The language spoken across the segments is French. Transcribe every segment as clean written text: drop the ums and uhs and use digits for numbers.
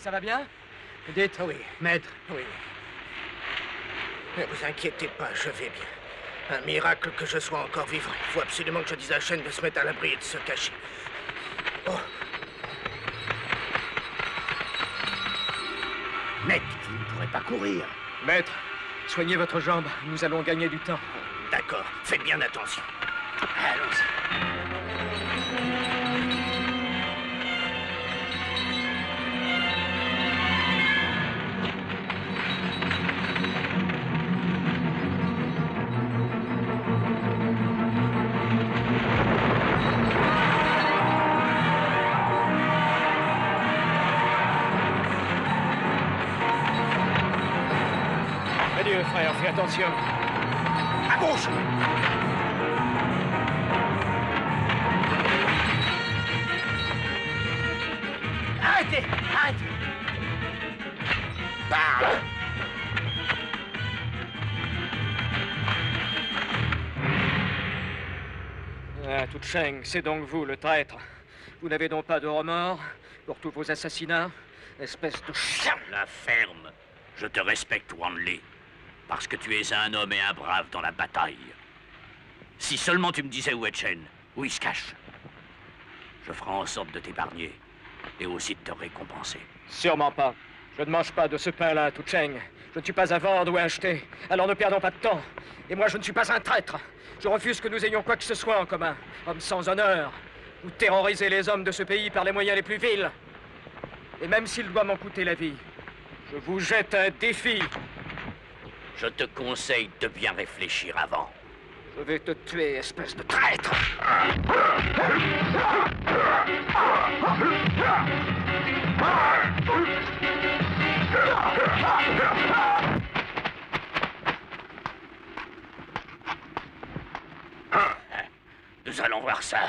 ça va bien? Dites. Oui, Maître. oui. Ne vous inquiétez pas, je vais bien. Un miracle que je sois encore vivant. Il faut absolument que je dise à Shen de se mettre à l'abri et de se cacher. Oh. Maître, vous ne pourrez pas courir. Maître, soignez votre jambe. Nous allons gagner du temps. D'accord, faites bien attention. Allons-y. Adieu, frère, fais attention. À gauche. Arrêtez, arrêtez. Par là. Ah, Tout Cheng, c'est donc vous, le traître. Vous n'avez donc pas de remords pour tous vos assassinats? Espèce de chien! La ferme. Je te respecte, Wanley. Parce que tu es un homme et un brave dans la bataille. Si seulement tu me disais où est Chen, où il se cache, je ferai en sorte de t'épargner et aussi de te récompenser. Sûrement pas. Je ne mange pas de ce pain-là, Tout Cheng. Je ne suis pas à vendre ou à acheter. Alors ne perdons pas de temps. Et moi, je ne suis pas un traître. Je refuse que nous ayons quoi que ce soit en commun. Homme sans honneur. Vous terrorisez les hommes de ce pays par les moyens les plus vils. Et même s'il doit m'en coûter la vie, je vous jette un défi. Je te conseille de bien réfléchir avant. Je vais te tuer, espèce de traître. Nous allons voir ça.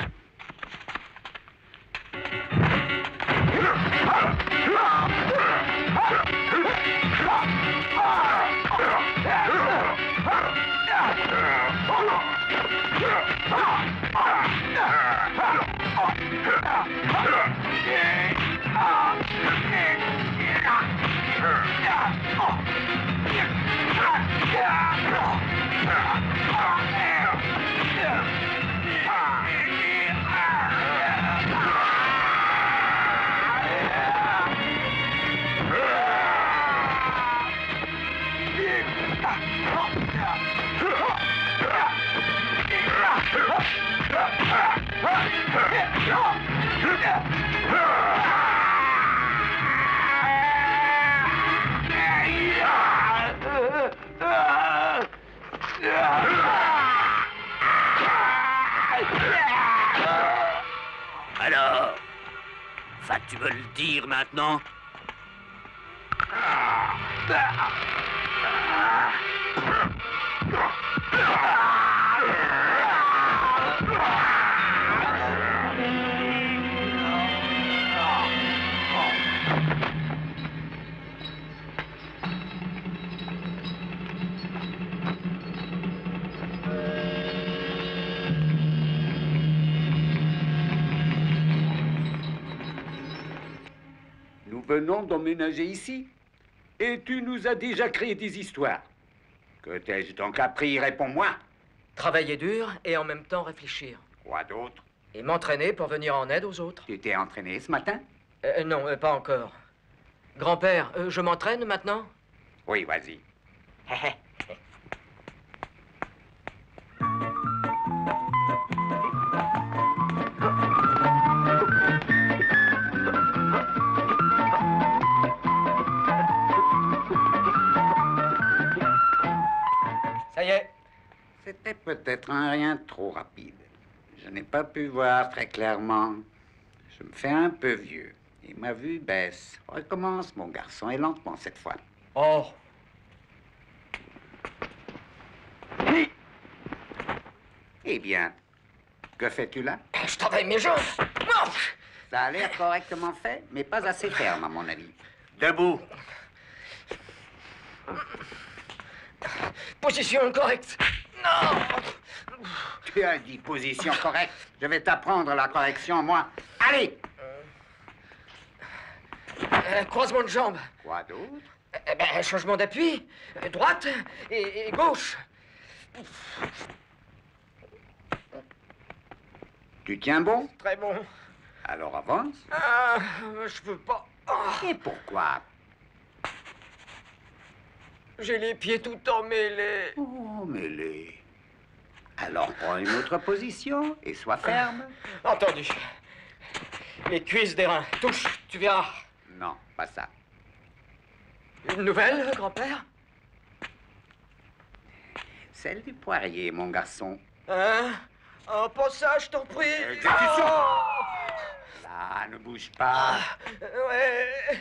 Alors, vas-tu me le dire maintenant? Nous venons d'emménager ici. Et tu nous as déjà créé des histoires. Que t'ai-je donc appris? Réponds-moi. Travailler dur et en même temps réfléchir. Quoi d'autre? Et m'entraîner pour venir en aide aux autres. Tu t'es entraîné ce matin? Non, pas encore. Grand-père, je m'entraîne maintenant? Oui, vas-y. Ça y est. C'était peut-être un rien trop rapide. Je n'ai pas pu voir très clairement. Je me fais un peu vieux. Et ma vue baisse. Recommence, mon garçon, et lentement cette fois. Oh. Eh bien, que fais-tu là? Je travaille mes jambes. Non. Ça a l'air correctement fait, mais pas assez ferme, à mon avis. Debout. Position correcte. Non. Tu as dit position correcte. Je vais t'apprendre la correction, moi. Allez! Un croisement de jambes. Quoi d'autre? Eh ben, un changement d'appui. Droite et gauche. Tu tiens bon? Très bon. Alors avance. Ah, je peux pas. Ah, Et pourquoi? j'ai les pieds tout emmêlés. Oh, mêlé. Alors prends une autre position et sois ferme. Entendu. Les cuisses des reins. Touche, tu verras. Non, pas ça. Une nouvelle, grand-père? Celle du poirier, mon garçon. Hein? Un passage, t'en prie. Exécution. Oh, Là, ne bouge pas. ouais.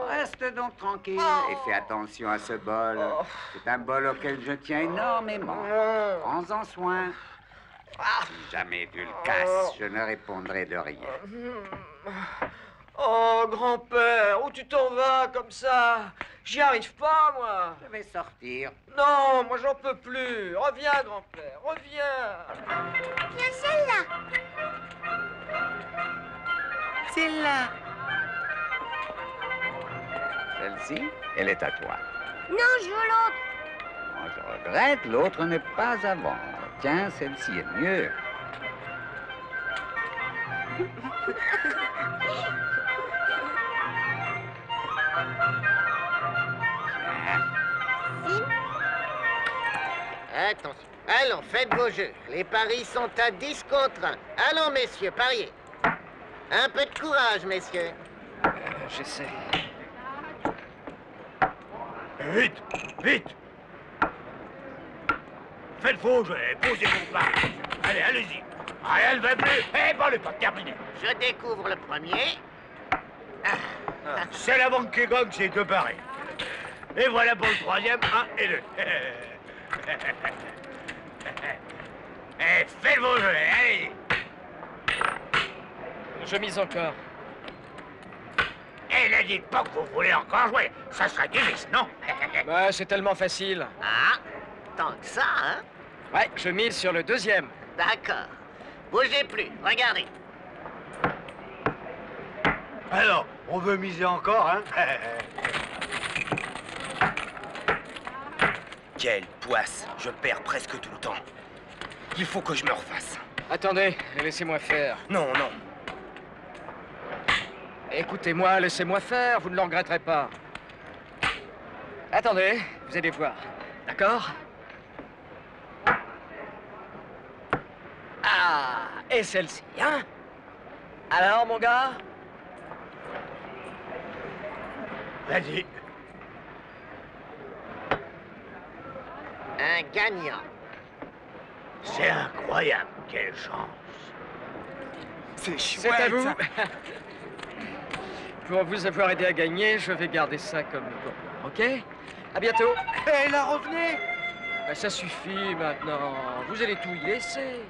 Reste donc tranquille et fais attention à ce bol. C'est un bol auquel je tiens énormément. Prends-en soin. Si jamais tu le casses, je ne répondrai de rien. Oh, grand-père, où tu t'en vas comme ça? J'y arrive pas, moi. Je vais sortir. Non, moi j'en peux plus. Reviens, grand-père, reviens. Tiens, celle-là. Celle-là. Celle-ci, elle est à toi. Non, je veux l'autre. Moi, je regrette, l'autre n'est pas à vendre. Tiens, celle-ci est mieux. Attention. Allons, faites vos jeux. Les paris sont à 10 contre 1. Allons, messieurs, pariez. Un peu de courage, messieurs. J'essaie. Vite, vite. Faites vos jeux et posez vos pas. Allez, allez-y. Rien ne va plus. Eh bon, le pas terminé. Je découvre le premier. C'est la banque qui gagne, c'est deux paris. Et voilà pour le troisième, 1 et 2. Eh, faites vos jeux, allez. Je mise encore. Eh, ne dites pas que vous voulez encore jouer. Ça serait du vice, non? Bah, c'est tellement facile. Ah, tant que ça, hein? Ouais, je mise sur le deuxième. D'accord. Bougez plus, regardez. Alors, on veut miser encore, hein? Quelle poisse! Je perds presque tout le temps. Il faut que je me refasse. Attendez, laissez-moi faire. Non, non. Écoutez-moi, laissez-moi faire, vous ne le regretterez pas. Attendez, vous allez voir. D'accord? Ah, et celle-ci, hein? Alors, mon gars? Vas-y. Un gagnant. C'est incroyable, quelle chance. C'est C'est à vous. Pour vous avoir aidé à gagner, je vais garder ça comme pour moi, ok? À bientôt. Hé, la revenez! Ben, ça suffit maintenant. Vous allez tout y laisser.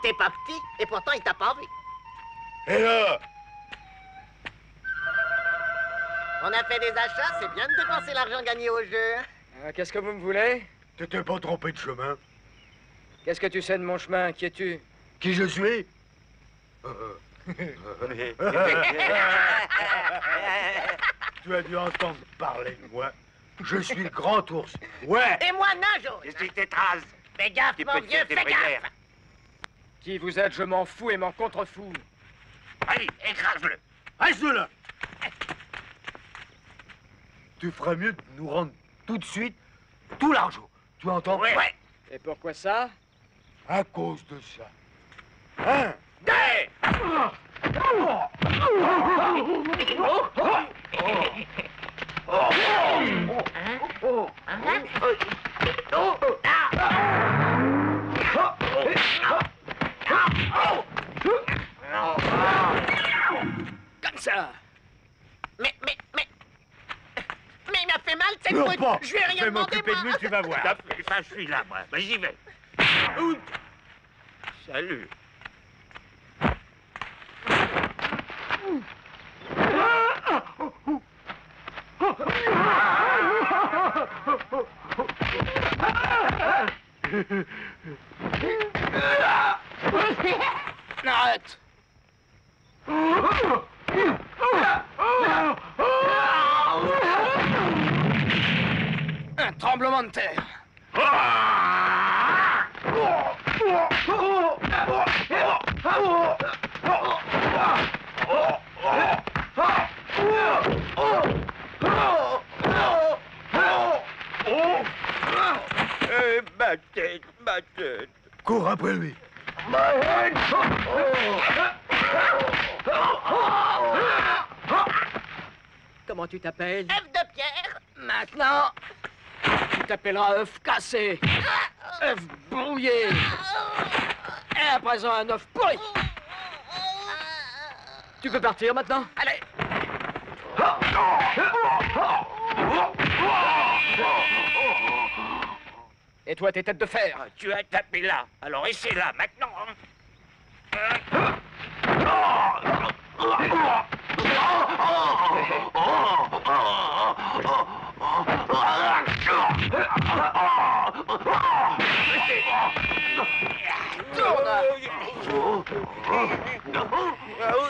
T'es pas petit, et pourtant il t'a pas vu. Et là? On a fait des achats, c'est bien de dépenser l'argent gagné au jeu. Qu'est-ce que vous me voulez? T'étais pas trompé de chemin. Qu'est-ce que tu sais de mon chemin? Qui es-tu? Qui je suis? Tu as dû entendre parler de moi. Je suis le grand ours. Ouais! Et moi, Najo. Je suis Tétraz. Fais gaffe, Tu mon peux te vieux, faire tes fais prières. gaffe. Qui vous êtes? Je m'en fous et m'en contrefous. Allez, écrase-le. Reste là. Tu ferais mieux de nous rendre tout de suite tout l'argent. Tu entends? Ouais. Et pourquoi ça? À cause de ça. Hein? Dé! Comme ça. sale, cette Non, brute. pas. Je lui ai Je rien vais demandé, m'occuper de moi. lui, tu vas voir. Ça fait ça, je suis là, moi. Ben, j'y vais. Ouh. Salut. Arrête. Un tremblement de terre. Ma tête. Cours après lui. Comment tu t'appelles? F de pierre. Maintenant, tu t'appelleras œuf cassé, œuf brouillé, et à présent un œuf pourri. Tu peux partir maintenant? Allez. Et toi, tes têtes de fer? Ah, tu as tapé là. Alors essaie là, maintenant.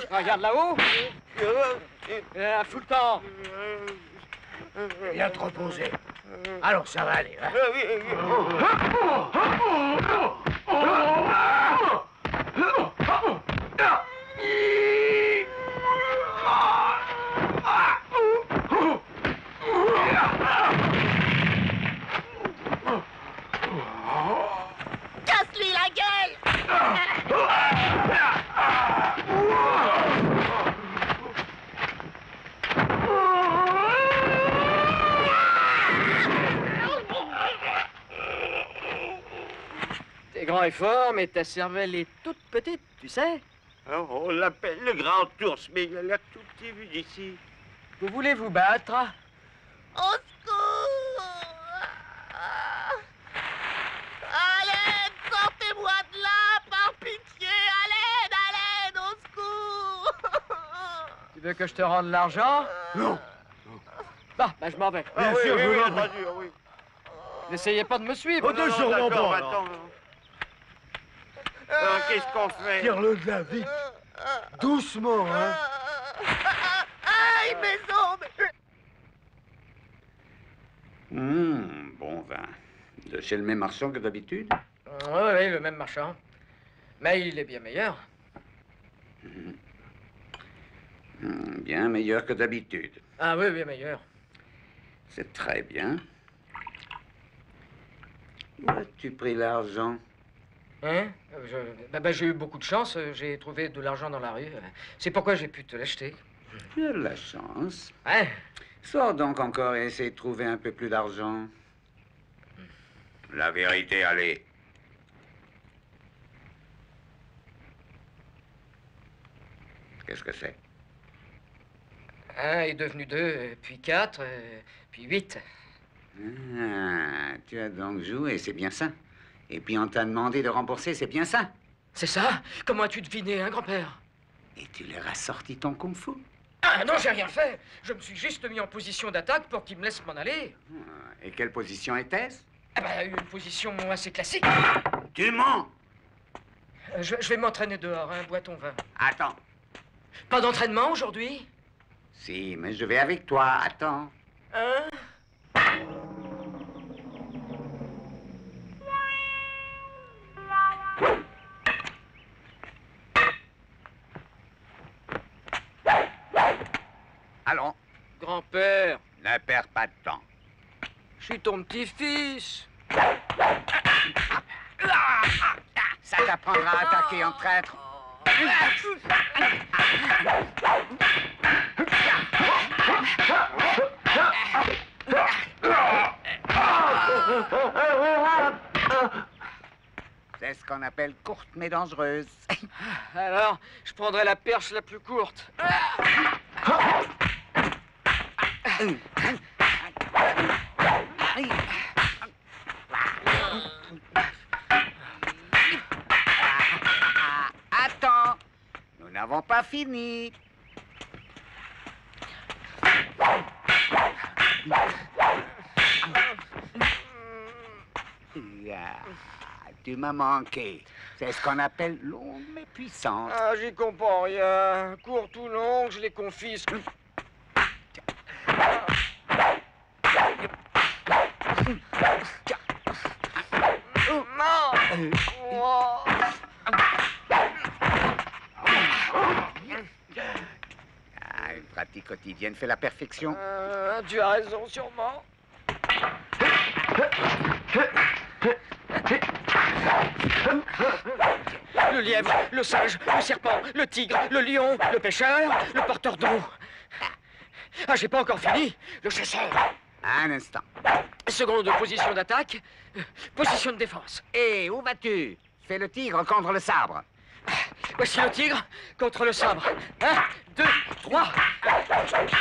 Regarde là-haut. Fous le camp. Viens te reposer. Alors, ça va aller, hein. Casse-lui la gueule. T'es grand et fort, mais ta cervelle est toute petite, tu sais. On l'appelle le grand ours, mais il a l'air tout petit vu d'ici. Vous voulez vous battre? Au secours! À l'aide! Sortez-moi de là, par pitié! À l'aide! Au secours! Tu veux que je te rende l'argent? Non. Bah, je m'en vais. Bien sûr, je vous l'en prie. entendu, oui. N'essayez pas de me suivre. Oh, non, sûrement d'accord, pas. attends. Qu'est-ce qu'on fait? Tire-le de là, vite. Doucement, hein. Aïe, mes ongles! Bon vin. De chez le même marchand que d'habitude? Oui, le même marchand. Mais il est bien meilleur. Bien meilleur que d'habitude. Ah oui, bien meilleur. C'est très bien. Où as-tu pris l'argent? Hein? J'ai eu beaucoup de chance. J'ai trouvé de l'argent dans la rue. C'est pourquoi j'ai pu te l'acheter. Tu as de la chance. Ouais. Sors donc encore et essaie de trouver un peu plus d'argent. La vérité, allez. Qu'est-ce que c'est? 1 est devenu 2, puis 4, puis 8. Ah, tu as donc joué, c'est bien ça. Et puis on t'a demandé de rembourser, c'est bien ça. C'est ça? Comment as-tu deviné, hein, grand-père? Et tu leur as sorti ton kung-fu. Ah non, j'ai rien fait. Je me suis juste mis en position d'attaque pour qu'ils me laissent m'en aller. Et quelle position était-ce? Une position assez classique. Tu mens! Je vais m'entraîner dehors, hein, bois ton vin. Attends. Pas d'entraînement aujourd'hui? Si, mais je vais avec toi, attends. Hein? Allons, Grand-père, ne perds pas de temps. je suis ton petit-fils. Ça t'apprendra à attaquer en traître. C'est ce qu'on appelle courte mais dangereuse. Alors, je prendrai la perche la plus courte. fini. Tu m'as manqué. C'est ce qu'on appelle longue mais puissante. Ah, j'y comprends rien. Courte ou longue, je les confisque. Une pratique quotidienne fait la perfection. Tu as raison, sûrement. Le lièvre, le singe, le serpent, le tigre, le lion, le pêcheur, le porteur d'eau. Ah, j'ai pas encore fini. Le chasseur. Un instant. Seconde position d'attaque, position de défense. Et où vas-tu? Fais le tigre contre le sabre. Voici le tigre contre le sabre. 1, 2, 3.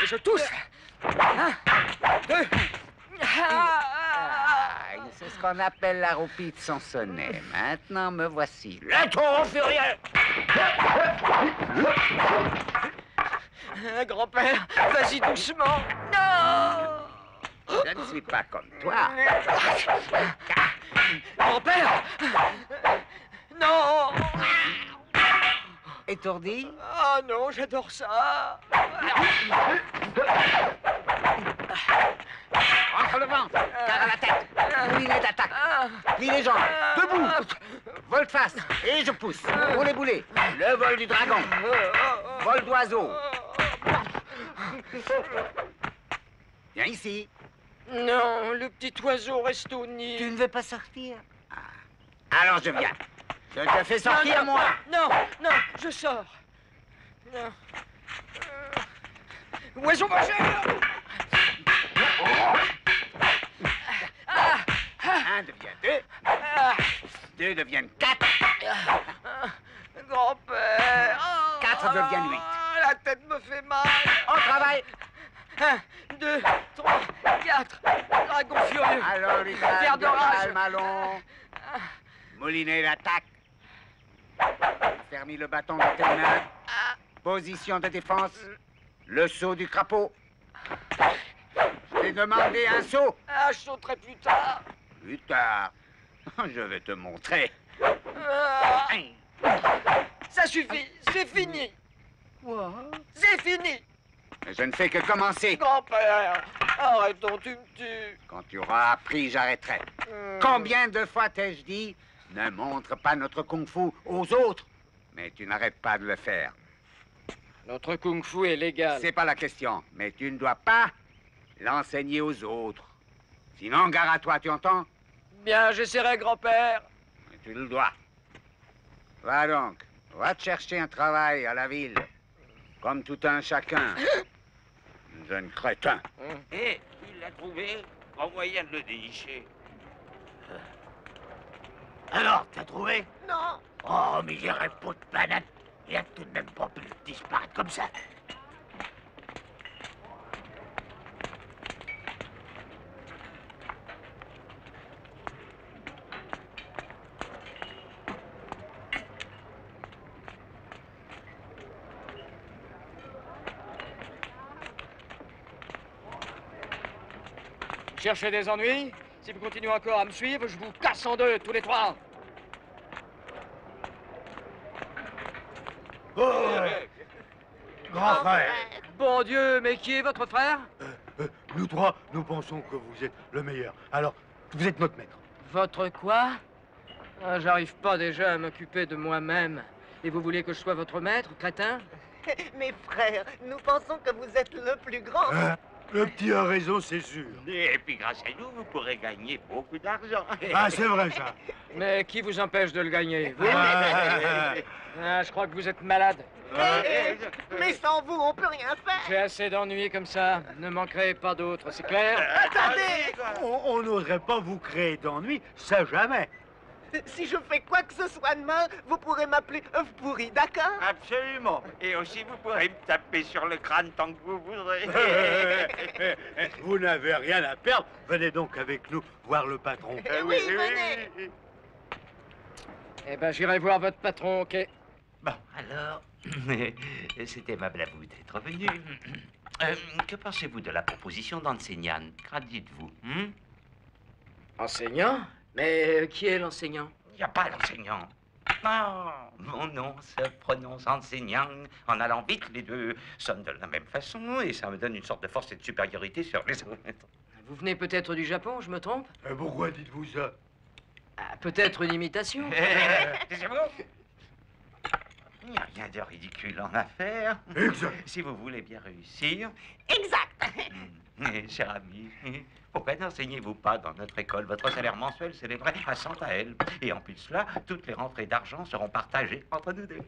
Et je tousse. 1, 2. C'est ce qu'on appelle la roupie de son sonnet. Maintenant, me voici. Le taureau furieux! Grand-père, vas-y doucement. Non! Je ne suis pas comme toi. Grand-père! Non! Étourdi? Ah non, j'adore ça. Entre le ventre, car à la tête. Moulinet d'attaque. Plie les jambes. Debout. Volte-face. Et je pousse. Pour les boulets. Le vol du dragon. Vol d'oiseau. Viens ici. Non, le petit oiseau reste au nid. Tu ne veux pas sortir? Alors je viens. Je te fais sortir, non, moi. Non, non, je sors. Non. Oiseau mangeur! Un devient deux. Deux deviennent quatre. Grand-père! Quatre deviennent huit. La tête me fait mal. Au travail. 1, 2, 3, 4. Dragon furieux. Alors, Lucas, Verre de rage. calme, allons. Moulinet d'attaque. Fermis le bâton de tes mains. Position de défense. Le saut du crapaud. Je t'ai demandé un saut. Ah, je sauterai plus tard. Plus tard. Je vais te montrer. Ça suffit, c'est fini. Quoi? C'est fini. Je ne fais que commencer. Grand-père, arrêtons, tu me tues. Quand tu auras appris, j'arrêterai. Combien de fois t'ai-je dit, ne montre pas notre kung-fu aux autres? Mais tu n'arrêtes pas de le faire. Notre kung-fu est légal. C'est pas la question, mais tu ne dois pas l'enseigner aux autres. Sinon, gare à toi, tu entends? Bien, j'essaierai, grand-père. Mais tu le dois. Va donc, va te chercher un travail à la ville. Comme tout un chacun. Jeune crétin. Eh, il l'a trouvé. Pas moyen de le dénicher. Alors, t'as trouvé? Non. Oh, mais j'irai pas de planète. Il a tout de même pas pu disparaître comme ça. Cherchez des ennuis? Si vous continuez encore à me suivre, je vous casse en deux, tous les trois. Grand frère, Bon Dieu, mais qui est votre frère? nous trois, nous pensons que vous êtes le meilleur. Alors, vous êtes notre maître. Votre quoi? Ah, j'arrive pas déjà à m'occuper de moi-même. Et vous voulez que je sois votre maître, crétin? Mes frères, nous pensons que vous êtes le plus grand. Hein? Le petit a raison, c'est sûr. Et puis grâce à nous, vous pourrez gagner beaucoup d'argent. Ah, c'est vrai, ça. Mais qui vous empêche de le gagner, vous? Ah, Ah, je crois que vous êtes malade. Mais sans vous, on peut rien faire. J'ai assez d'ennuis comme ça. Ne m'en créez pas d'autres, c'est clair? Attendez, on n'oserait pas vous créer d'ennui, ça jamais. si je fais quoi que ce soit demain, vous pourrez m'appeler œuf pourri, d'accord? Absolument. Et aussi, vous pourrez me taper sur le crâne tant que vous voudrez. Vous n'avez rien à perdre. Venez donc avec nous voir le patron. Oui, venez. Eh ben, j'irai voir votre patron, ok? Bon, alors, c'est aimable à vous d'être venu. Que pensez-vous de la proposition d'enseignant? Qu'en dites-vous? Enseignant? Mais qui est l'enseignant? Il n'y a pas d'enseignant. Non, mon nom se prononce enseignant. En allant vite, les deux sonnent de la même façon et ça me donne une sorte de force et de supériorité sur les autres. Vous venez peut-être du Japon, je me trompe? Pourquoi dites-vous ça? Peut-être une imitation? C'est bon. Il n'y a rien de ridicule en affaires. Exact. Si vous voulez bien réussir. Exact. Cher ami, pourquoi n'enseignez-vous pas dans notre école? Votre salaire mensuel s'élèverait à 100 taels. Et en plus de cela, toutes les rentrées d'argent seront partagées entre nous deux.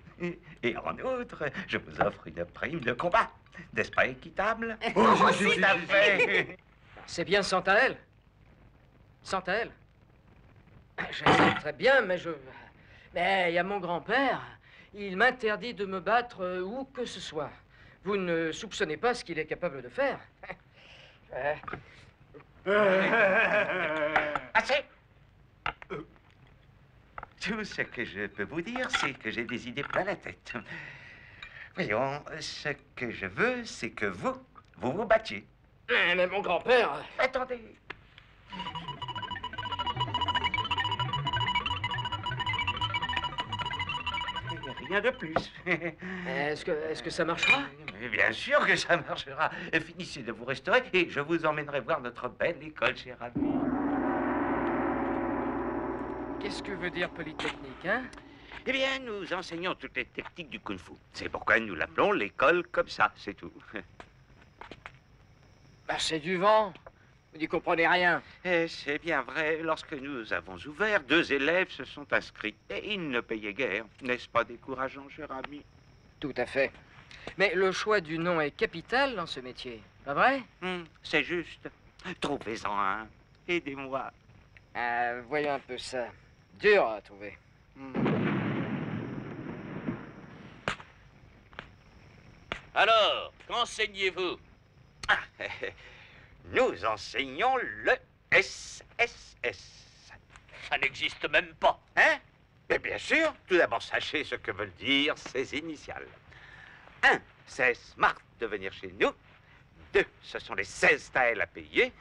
Et en outre, je vous offre une prime de combat. N'est-ce pas équitable? Oh, Tout à fait. C'est bien Santael? Santael? J'accepterais bien, mais Mais il y a mon grand-père. Il m'interdit de me battre où que ce soit. Vous ne soupçonnez pas ce qu'il est capable de faire. Assez. Tout ce que je peux vous dire, c'est que j'ai des idées plein la tête. Voyons, ce que je veux, c'est que vous battiez. Mais mon grand-père... Attendez. Rien de plus. Est-ce que ça marchera? Mais bien sûr que ça marchera. Finissez de vous restaurer et je vous emmènerai voir notre belle école, cher ami. Qu'est-ce que veut dire polytechnique, hein? Eh bien, nous enseignons toutes les techniques du kung-fu. C'est pourquoi nous l'appelons l'école comme ça, c'est tout. Bah, c'est du vent. Vous n'y comprenez rien. C'est bien vrai. Lorsque nous avons ouvert, 2 élèves se sont inscrits. Et ils ne payaient guère. N'est-ce pas décourageant, cher ami? Tout à fait. Mais le choix du nom est capital dans ce métier, pas vrai? C'est juste. Trouvez-en un. Aidez-moi. Voyons un peu ça. Dur à trouver. Alors, qu'enseignez-vous? Nous enseignons le SSS. Ça n'existe même pas. Hein? Mais bien sûr. Tout d'abord, sachez ce que veulent dire ces initiales. 1, c'est smart de venir chez nous. 2, ce sont les 16 taels à payer.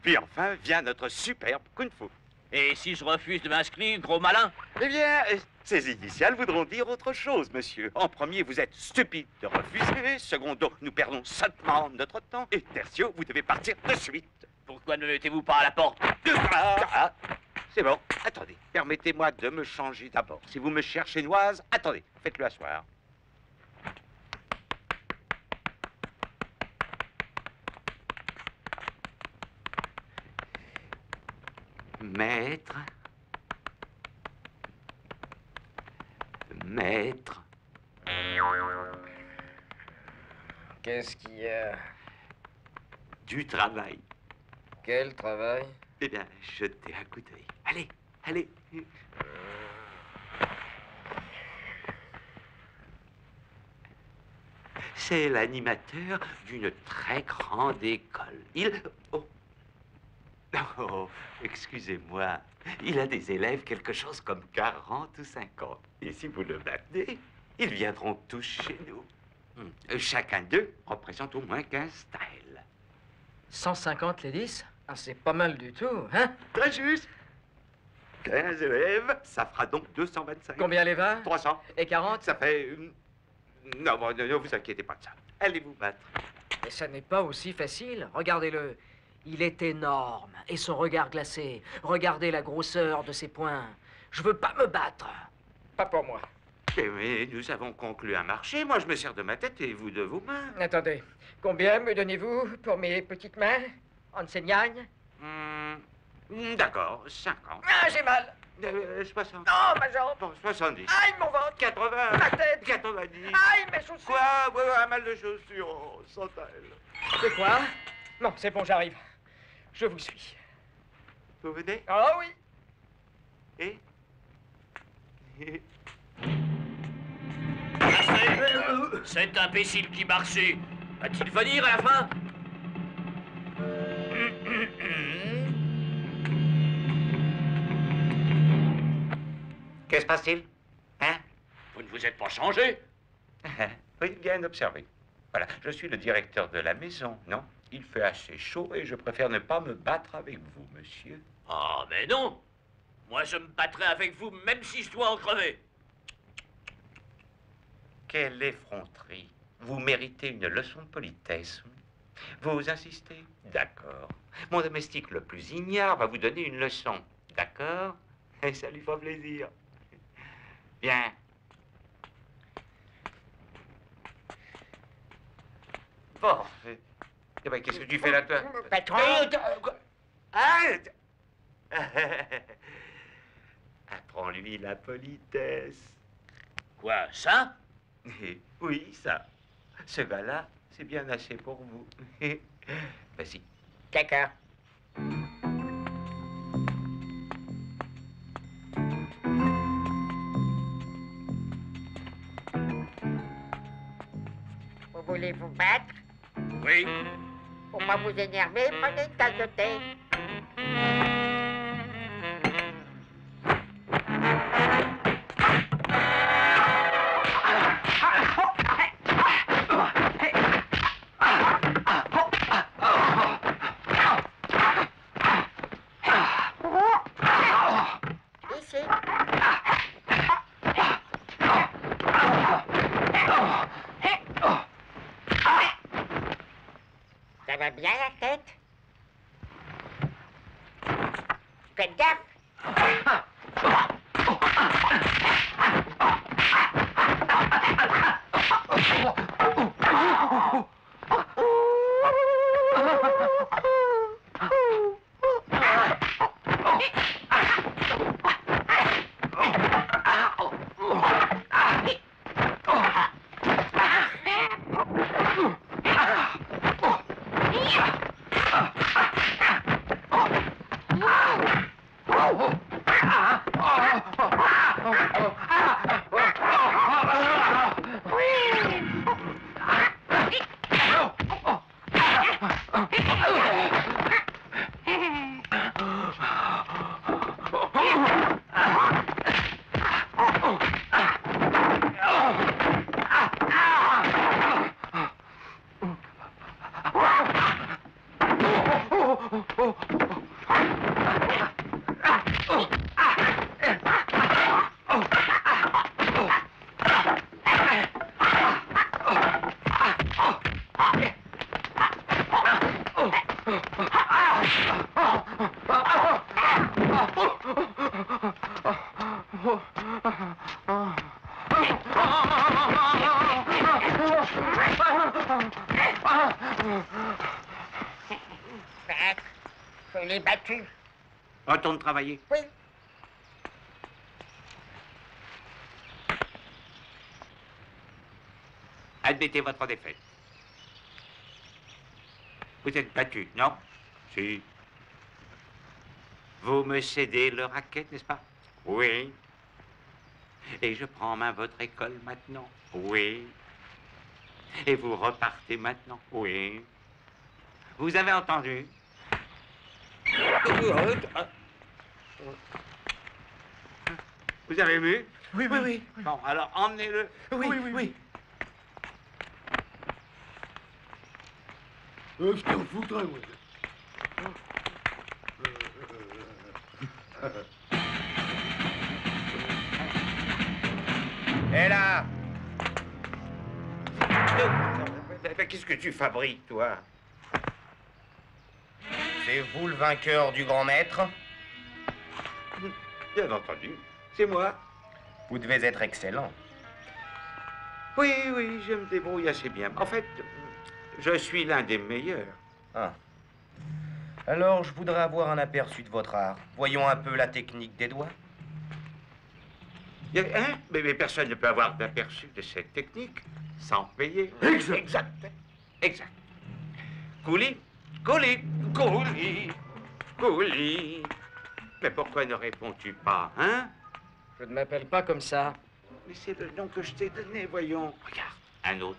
Puis enfin, vient notre superbe kung-fu. Et si je refuse de m'inscrire, gros malin? Eh bien, ces initiales voudront dire autre chose, monsieur. En premier, vous êtes stupide de refuser. Secondo, nous perdons sottement notre temps. Et tertio, vous devez partir de suite. Pourquoi ne mettez-vous pas à la porte? C'est bon. Attendez, permettez-moi de me changer d'abord. Si vous me cherchez noise, attendez, faites-le asseoir. Maître. Maître. Qu'est-ce qu'il y a? Du travail. Quel travail? Eh bien, jetez un coup d'œil. Allez, allez. C'est l'animateur d'une très grande école. Oh, excusez-moi. Il a des élèves quelque chose comme 40 ou 50. Et si vous le battez, ils viendront tous chez nous. Chacun d'eux représente au moins 15 taels. 150 les 10? Ah, c'est pas mal du tout, hein? Très juste. 15 élèves, ça fera donc 225. Combien les 20? 300. Et 40? Ça fait... Non, bon, ne vous inquiétez pas de ça. Allez vous battre. Mais ça n'est pas aussi facile. Regardez-le. Il est énorme. Et son regard glacé. Regardez la grosseur de ses poings. Je veux pas me battre. Pas pour moi. Mais nous avons conclu un marché. Moi, je me sers de ma tête et vous de vos mains. Attendez. Combien me donnez-vous pour mes petites mains? Enseignant? D'accord, 50. Ah, j'ai mal. 60. Non, ma jambe. Bon, 70. Aïe, mon ventre. 80. Ma tête. 90. Aïe, mes chaussures. Quoi? Ouais, un mal de chaussures. Oh, sans taille. C'est quoi? Non, c'est bon, j'arrive. Je vous suis. Vous venez? Ah oui. Et Cet imbécile qui marchait, va-t-il venir à la fin? Que se passe-t-il? Hein? Vous ne vous n'êtes pas changé. Oui, bien observé. Voilà, je suis le directeur de la maison, non? Il fait assez chaud et je préfère ne pas me battre avec vous, monsieur. Ah, mais non. Moi, je me battrai avec vous, même si je dois en crever. Quelle effronterie. Vous méritez une leçon de politesse. Vous insistez? D'accord. Mon domestique le plus ignare va vous donner une leçon. D'accord? Et ça lui fera plaisir. Bien. Bon. Eh ben, qu'est-ce que tu fais là, toi? Patron. Arrête! Apprends-lui la politesse. Quoi, ça? Oui, ça. Ce gars-là, c'est bien assez pour vous. Vas-y. D'accord. Vous voulez vous battre? Oui. Pour pas vous énerver, prenez une tasse de thé. Ici. Ça va bien la tête? Faites gaffe! Je l'ai battu. Retourne travailler. Oui. Admettez votre défaite. Vous êtes battu, non? Si. Vous me cédez le racket, n'est-ce pas? Oui. Et je prends en main votre école maintenant? Oui. Et vous repartez maintenant? Oui. Vous avez entendu? Vous avez vu? Oui, oui, oui. Bon, alors emmenez-le. Oui, oui, oui. Je t'en foutrais, moi. Et là? Mais qu'est-ce que tu fabriques, toi? C'est vous le vainqueur du grand maître? Bien entendu, c'est moi. Vous devez être excellent. Oui, oui, je me débrouille assez bien. En fait, je suis l'un des meilleurs. Ah. Alors, je voudrais avoir un aperçu de votre art. Voyons un peu la technique des doigts. Hein? Mais personne ne peut avoir d'aperçu de cette technique sans payer. Exact. Exact. Exact. Coulis, coulis, coulis, coulis. Mais pourquoi ne réponds-tu pas, hein? Je ne m'appelle pas comme ça. Mais c'est le nom que je t'ai donné, voyons. Regarde, un autre.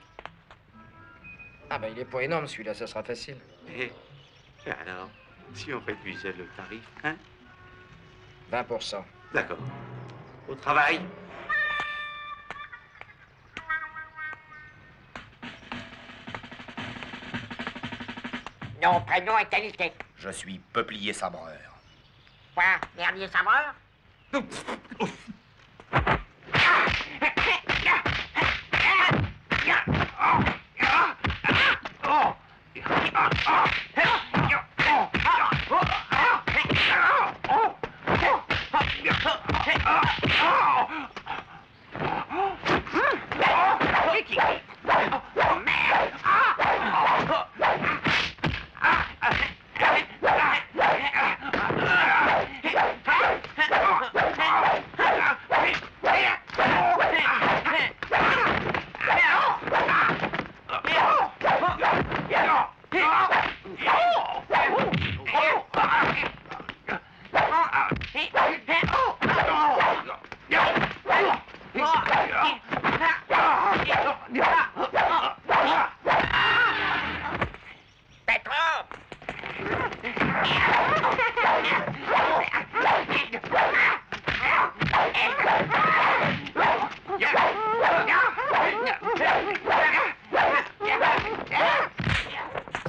Ah ben il est pas énorme celui-là, ça sera facile. Et alors, si on réduisait le tarif, hein? 20%. D'accord. Au travail. Nom, prénom et qualité. Je suis peuplier sabreur. Quoi, merdier sabreur?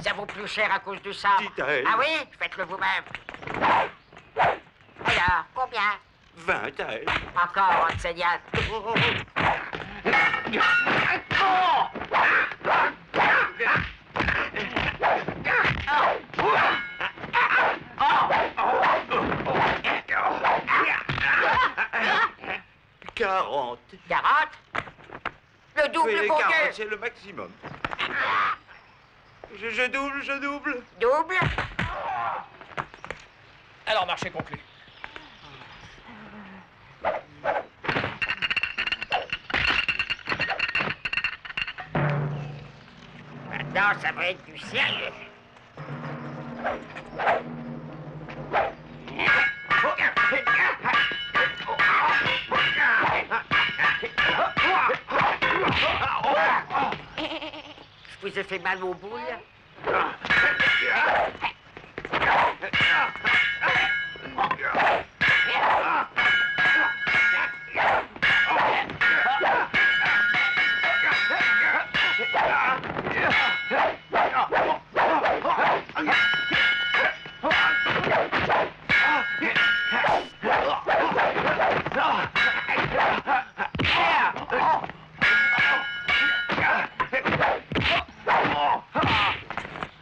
Ça vaut plus cher à cause du sabre. Ah oui? Faites-le vous-même. Alors, combien? 20 taels. Encore, enseignant. Quarante. 40? Le double, Oui, bon 40, Dieu. c'est le maximum. Je double, je double. Double? Alors, marché conclu. Maintenant, ça va être du sérieux. Je vous ai fait mal aux boules.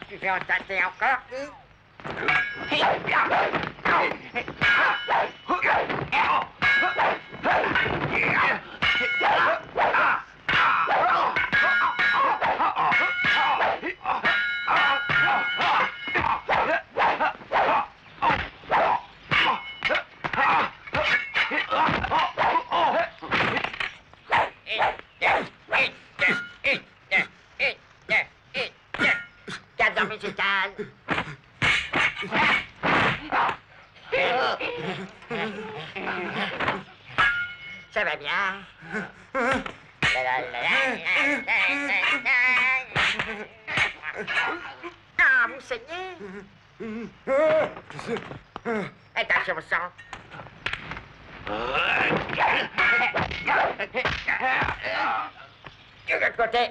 Tu veux en tâter encore, cadre musical. Ça va bien. Ah, vous saignez? Attention au sang. De l'autre côté.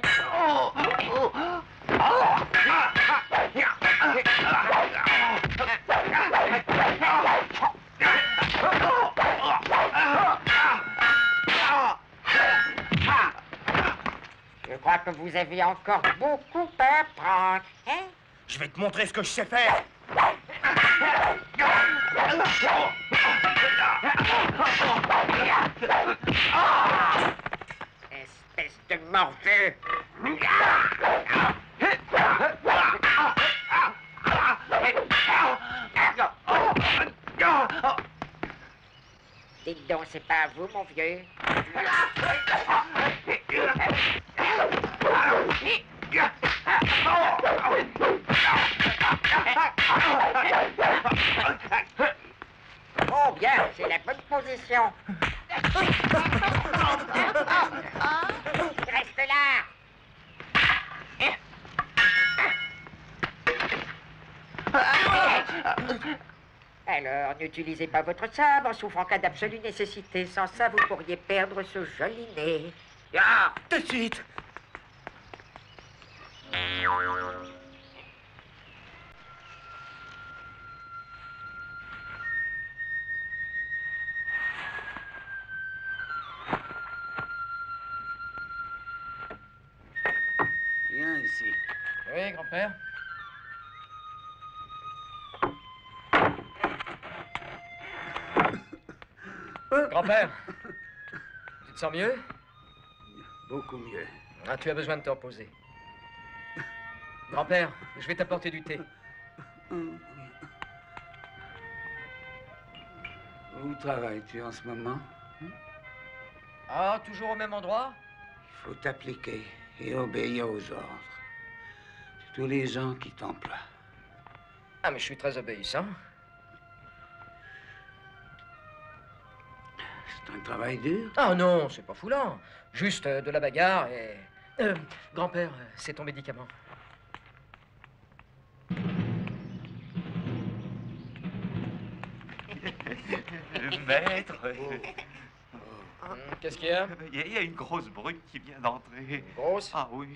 Je crois que vous avez encore beaucoup à apprendre, hein? Je vais te montrer ce que je sais faire. Espèce de morveux. Dites donc, c'est pas à vous, mon vieux. Oh, bien, c'est la bonne position. Reste là. Alors, n'utilisez pas votre sabre, sauf en cas d'absolue nécessité. Sans ça, vous pourriez perdre ce joli nez. Ah, tout de suite. Oui, grand-père. Grand-père, tu te sens mieux? Beaucoup mieux. Ah, tu as besoin de te reposer. Grand-père, je vais t'apporter du thé. Où travailles-tu en ce moment? Ah, toujours au même endroit? Il faut t'appliquer et obéir aux ordres. C'est tous les gens qui t'emploient. Ah, mais je suis très obéissant. C'est un travail dur? Ah non, c'est pas foulant. Juste de la bagarre et... grand-père, c'est ton médicament. Maître, Qu'est-ce qu'il y a? il y a une grosse brute qui vient d'entrer. Une grosse? Ah oui.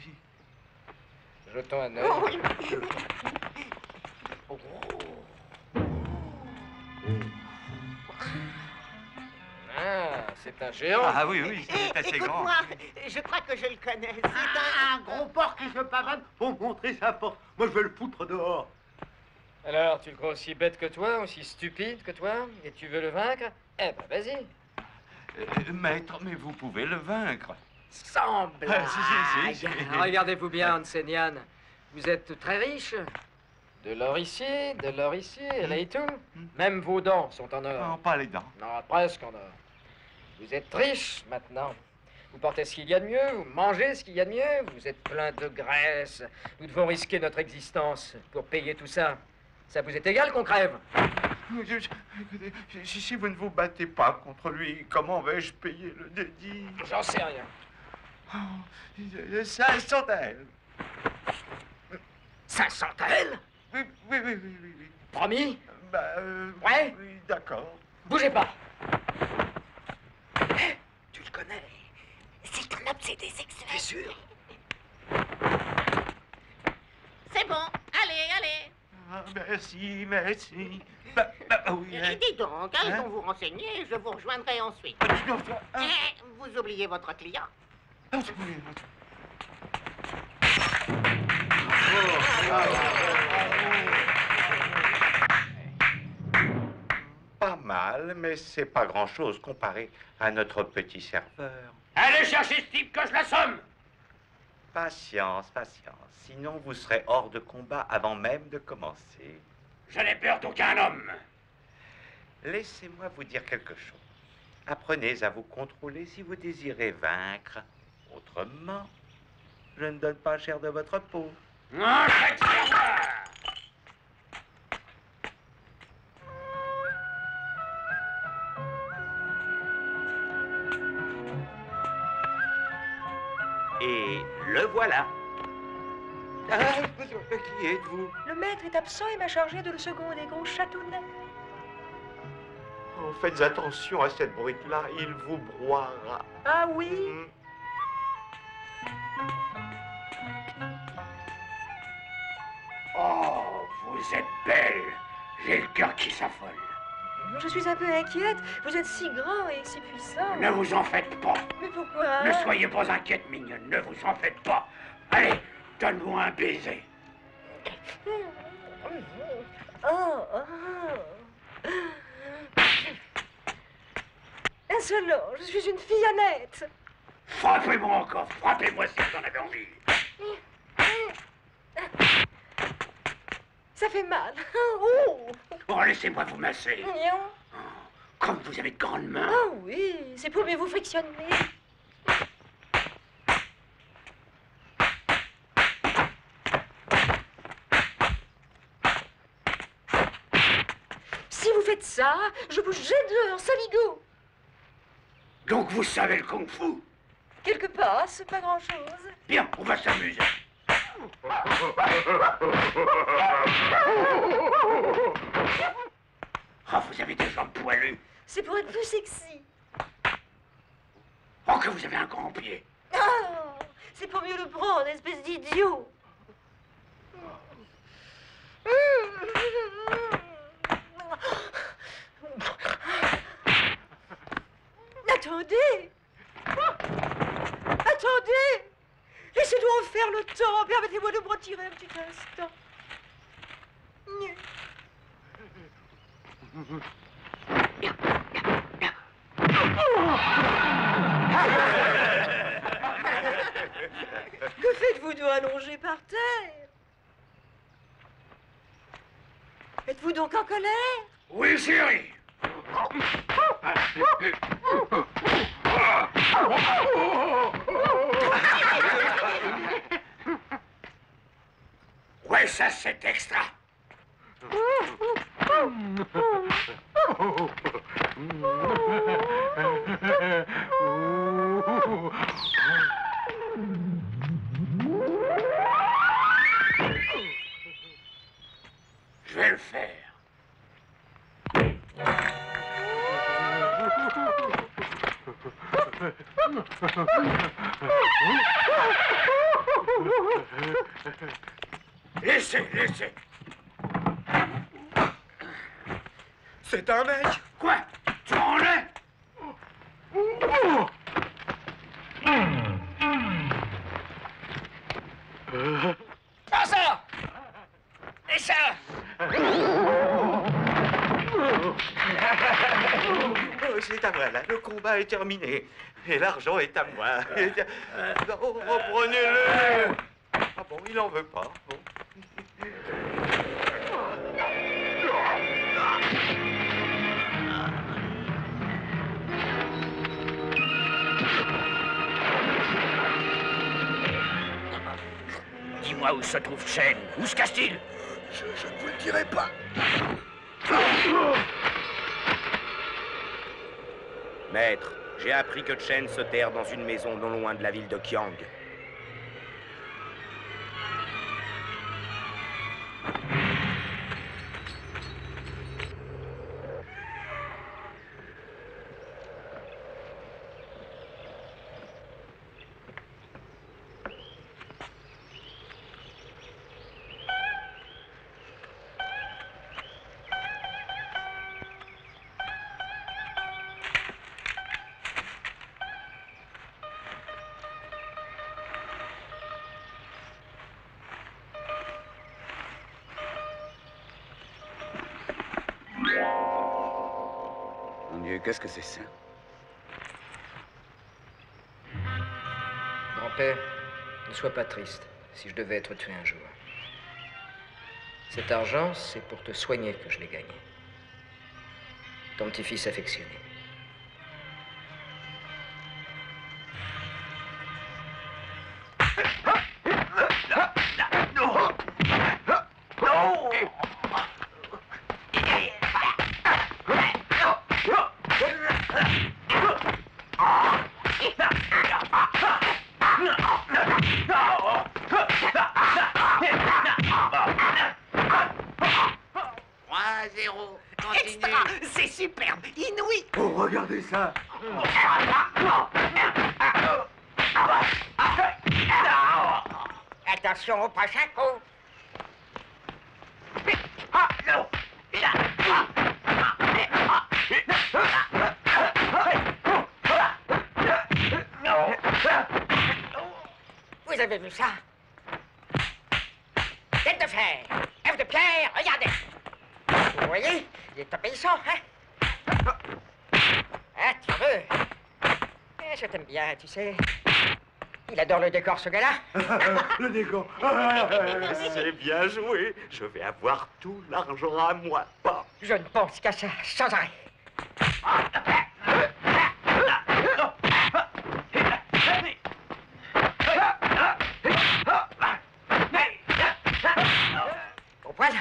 Jetons un œil. Ah, c'est un géant. Ah oui, oui, c'est assez grand. Écoute-moi, je crois que je le connais. C'est Un gros porc qui se pavane pour montrer sa force. Moi, je vais le foutre dehors. Alors, tu le crois aussi bête que toi, aussi stupide que toi, et tu veux le vaincre? Eh ben, vas-y. Maître, mais vous pouvez le vaincre. Sans blague. Si. Regardez-vous bien, Ansenian. Vous êtes très riche. De l'or ici, et là et tout. Même vos dents sont en or. Non, pas les dents. Non, presque en or. Vous êtes riche maintenant. Vous portez ce qu'il y a de mieux, vous mangez ce qu'il y a de mieux, vous êtes plein de graisse. Nous devons risquer notre existence pour payer tout ça. Ça vous est égal qu'on crève? Si vous ne vous battez pas contre lui, comment vais-je payer le dédit? J'en sais rien. 500 taels. 500 taels? Oui. Promis? Ouais? Oui, d'accord. Bougez pas. Tu le connais. C'est un obsédé sexuel. T'es sûr? C'est bon, allez. Ah, merci. Oui. Dis donc, allons vous renseigner, je vous rejoindrai ensuite. Vous oubliez votre client. Pas mal, mais c'est pas grand-chose comparé à notre petit serveur. Allez chercher ce type que je l'assomme! Patience. Sinon, vous serez hors de combat avant même de commencer. Je n'ai peur d'aucun homme. Laissez-moi vous dire quelque chose. Apprenez à vous contrôler si vous désirez vaincre. Autrement, je ne donne pas cher de votre peau. Non, chaque serveur! Et le voilà. Ah, qui êtes-vous? Le maître est absent et m'a chargé de le seconder, gros chatounet. Oh, faites attention à cette brute-là, il vous broiera. Ah oui? Oh, vous êtes belle. J'ai le cœur qui s'affole. Je suis un peu inquiète. Vous êtes si grand et si puissant. Ne vous en faites pas. Mais pourquoi? Ne soyez pas inquiète, mignonne. Ne vous en faites pas. Allez, donne-moi un baiser. Insolent, je suis une fille honnête. Frappez-moi encore. Frappez-moi si vous en avez envie. Ça fait mal. Oh, laissez-moi vous masser. Oh, comme vous avez de grandes mains. Ah oui, c'est pour mieux vous frictionner. Si vous faites ça, je vous jette dehors, saligo. Donc vous savez le kung-fu? Quelque part, c'est pas grand-chose. Bien, on va s'amuser. Oh, vous avez des jambes poilues. C'est pour être plus sexy. Oh, que vous avez un grand pied. Ah, c'est pour mieux le prendre, espèce d'idiot. Attendez. Attendez. Laissez-nous refaire le temps. Permettez-moi de me retirer un petit instant. Que faites-vous de allongé par terre? Êtes-vous donc en colère? Oui, chérie. Ouais, ça c'est extra. Je vais le faire. Laissez, laissez. C'est un mec. Quoi? Tu en es? Pas ça! Et ça! C'est à moi, là. Le combat est terminé. Et l'argent est à moi. Reprenez-le! Ah bon, il en veut pas. Bon. Dis-moi où se trouve Chen. Où se cache-t-il? Je ne vous le dirai pas. Maître, j'ai appris que Chen se terre dans une maison non loin de la ville de Qiang. Mon Dieu, qu'est-ce que c'est ça? Grand-père, ne sois pas triste si je devais être tué un jour. Cet argent, c'est pour te soigner que je l'ai gagné. Ton petit-fils affectionné. Extra! C'est superbe! Inouï! Oh, regardez ça! Attention au prochain coup. Vous avez vu ça? Tête de fer, œuf de pierre, regardez. Vous voyez, il est obéissant, hein? Ah, tu veux? Eh, je t'aime bien, tu sais. Il adore le décor, ce gars-là. Le décor. C'est bien joué. Je vais avoir tout l'argent à moi. Pas. Je ne pense qu'à ça, sans arrêt. Au poil.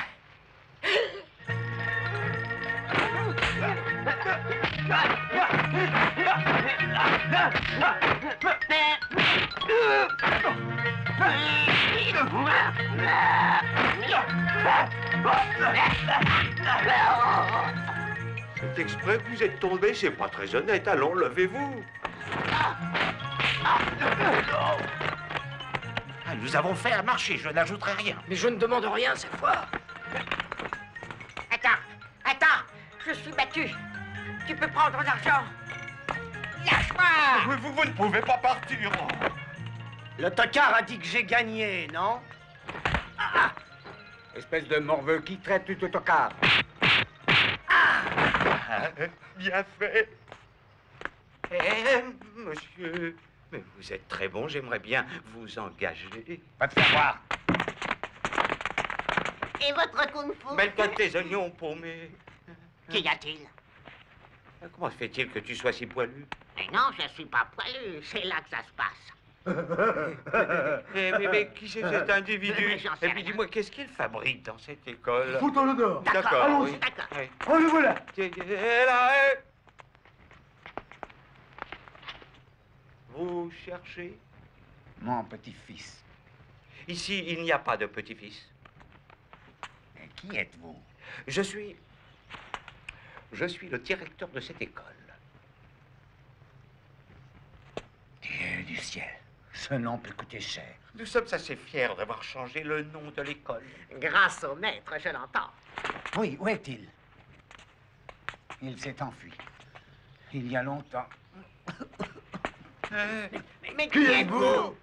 C'est exprès que vous êtes tombé, c'est pas très honnête. Allons, levez-vous. Ah, nous avons fait un marché, je n'ajouterai rien. Mais je ne demande rien cette fois. Attends, je suis battu. Tu peux prendre l'argent. Lâche-moi! Mais vous ne pouvez pas partir. Le tocard a dit que j'ai gagné, non? Espèce de morveux, qui traite du tocard? Bien fait. Eh, monsieur, mais vous êtes très bon, j'aimerais bien vous engager. Va te faire voir. Et votre kung-fu? Mêle-toi de tes oignons paumés. Qu'y a-t-il? Comment se fait-il que tu sois si poilu? Mais non, je suis pas poilu, c'est là que ça se passe. Mais qui c'est cet individu? Mais j'en sais Et puis rien. dis-moi, qu'est-ce qu'il fabrique dans cette école? Foutons-le dehors. D'accord, Allons-y. oui. D'accord. Oui. Oh, le voilà. Et là, eh. Vous cherchez? Mon petit-fils. Ici, il n'y a pas de petit-fils. Et qui êtes-vous? Je suis le directeur de cette école. Dieu du ciel, ce nom peut coûter cher. Nous sommes assez fiers d'avoir changé le nom de l'école. Grâce au maître, je l'entends. Oui, où est-il? Il s'est enfui. Il y a longtemps. Mais qui êtes-vous?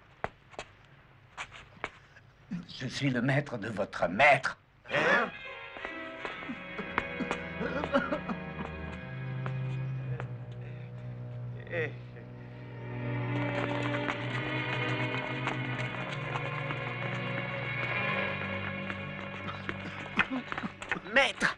Je suis le maître de votre maître. Maître!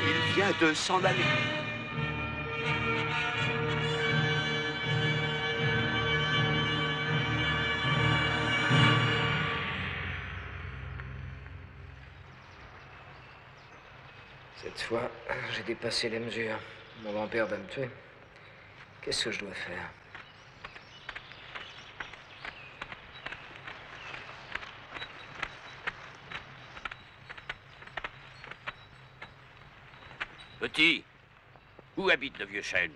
Il vient de s'en aller. Cette fois, j'ai dépassé les mesures. Mon grand-père va me tuer. Qu'est-ce que je dois faire? Petit, où habite le vieux chêne?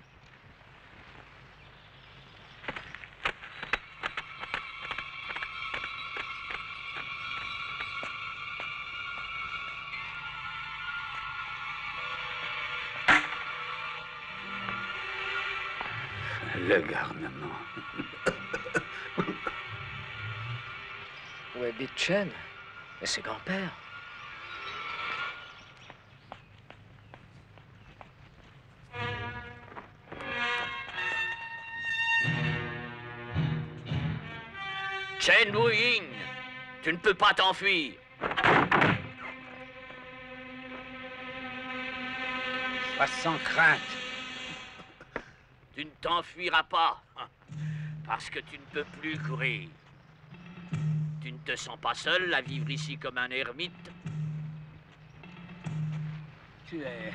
Le garnement. Où habite Chen? Mais c'est grand-père. Chen Wu-Ying, tu ne peux pas t'enfuir. Sois sans crainte. Tu ne t'enfuiras pas, parce que tu ne peux plus courir. Tu ne te sens pas seul à vivre ici comme un ermite? Tu es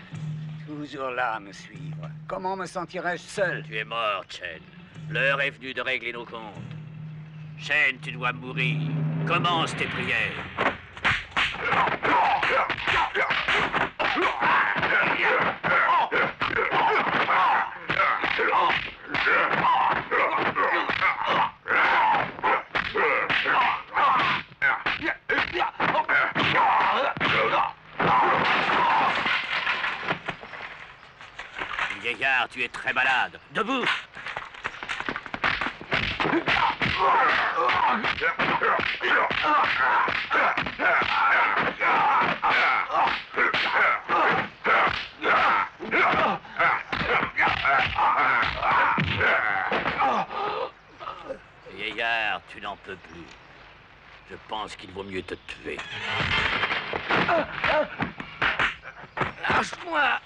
toujours là à me suivre. Comment me sentirais-je seul? Tu es mort, Chen. L'heure est venue de régler nos comptes. Chen, tu dois mourir. Commence tes prières. Vieillard, tu es très malade. Debout! Vieillard, tu n'en peux plus. Je pense qu'il vaut mieux te tuer. Lâche-moi!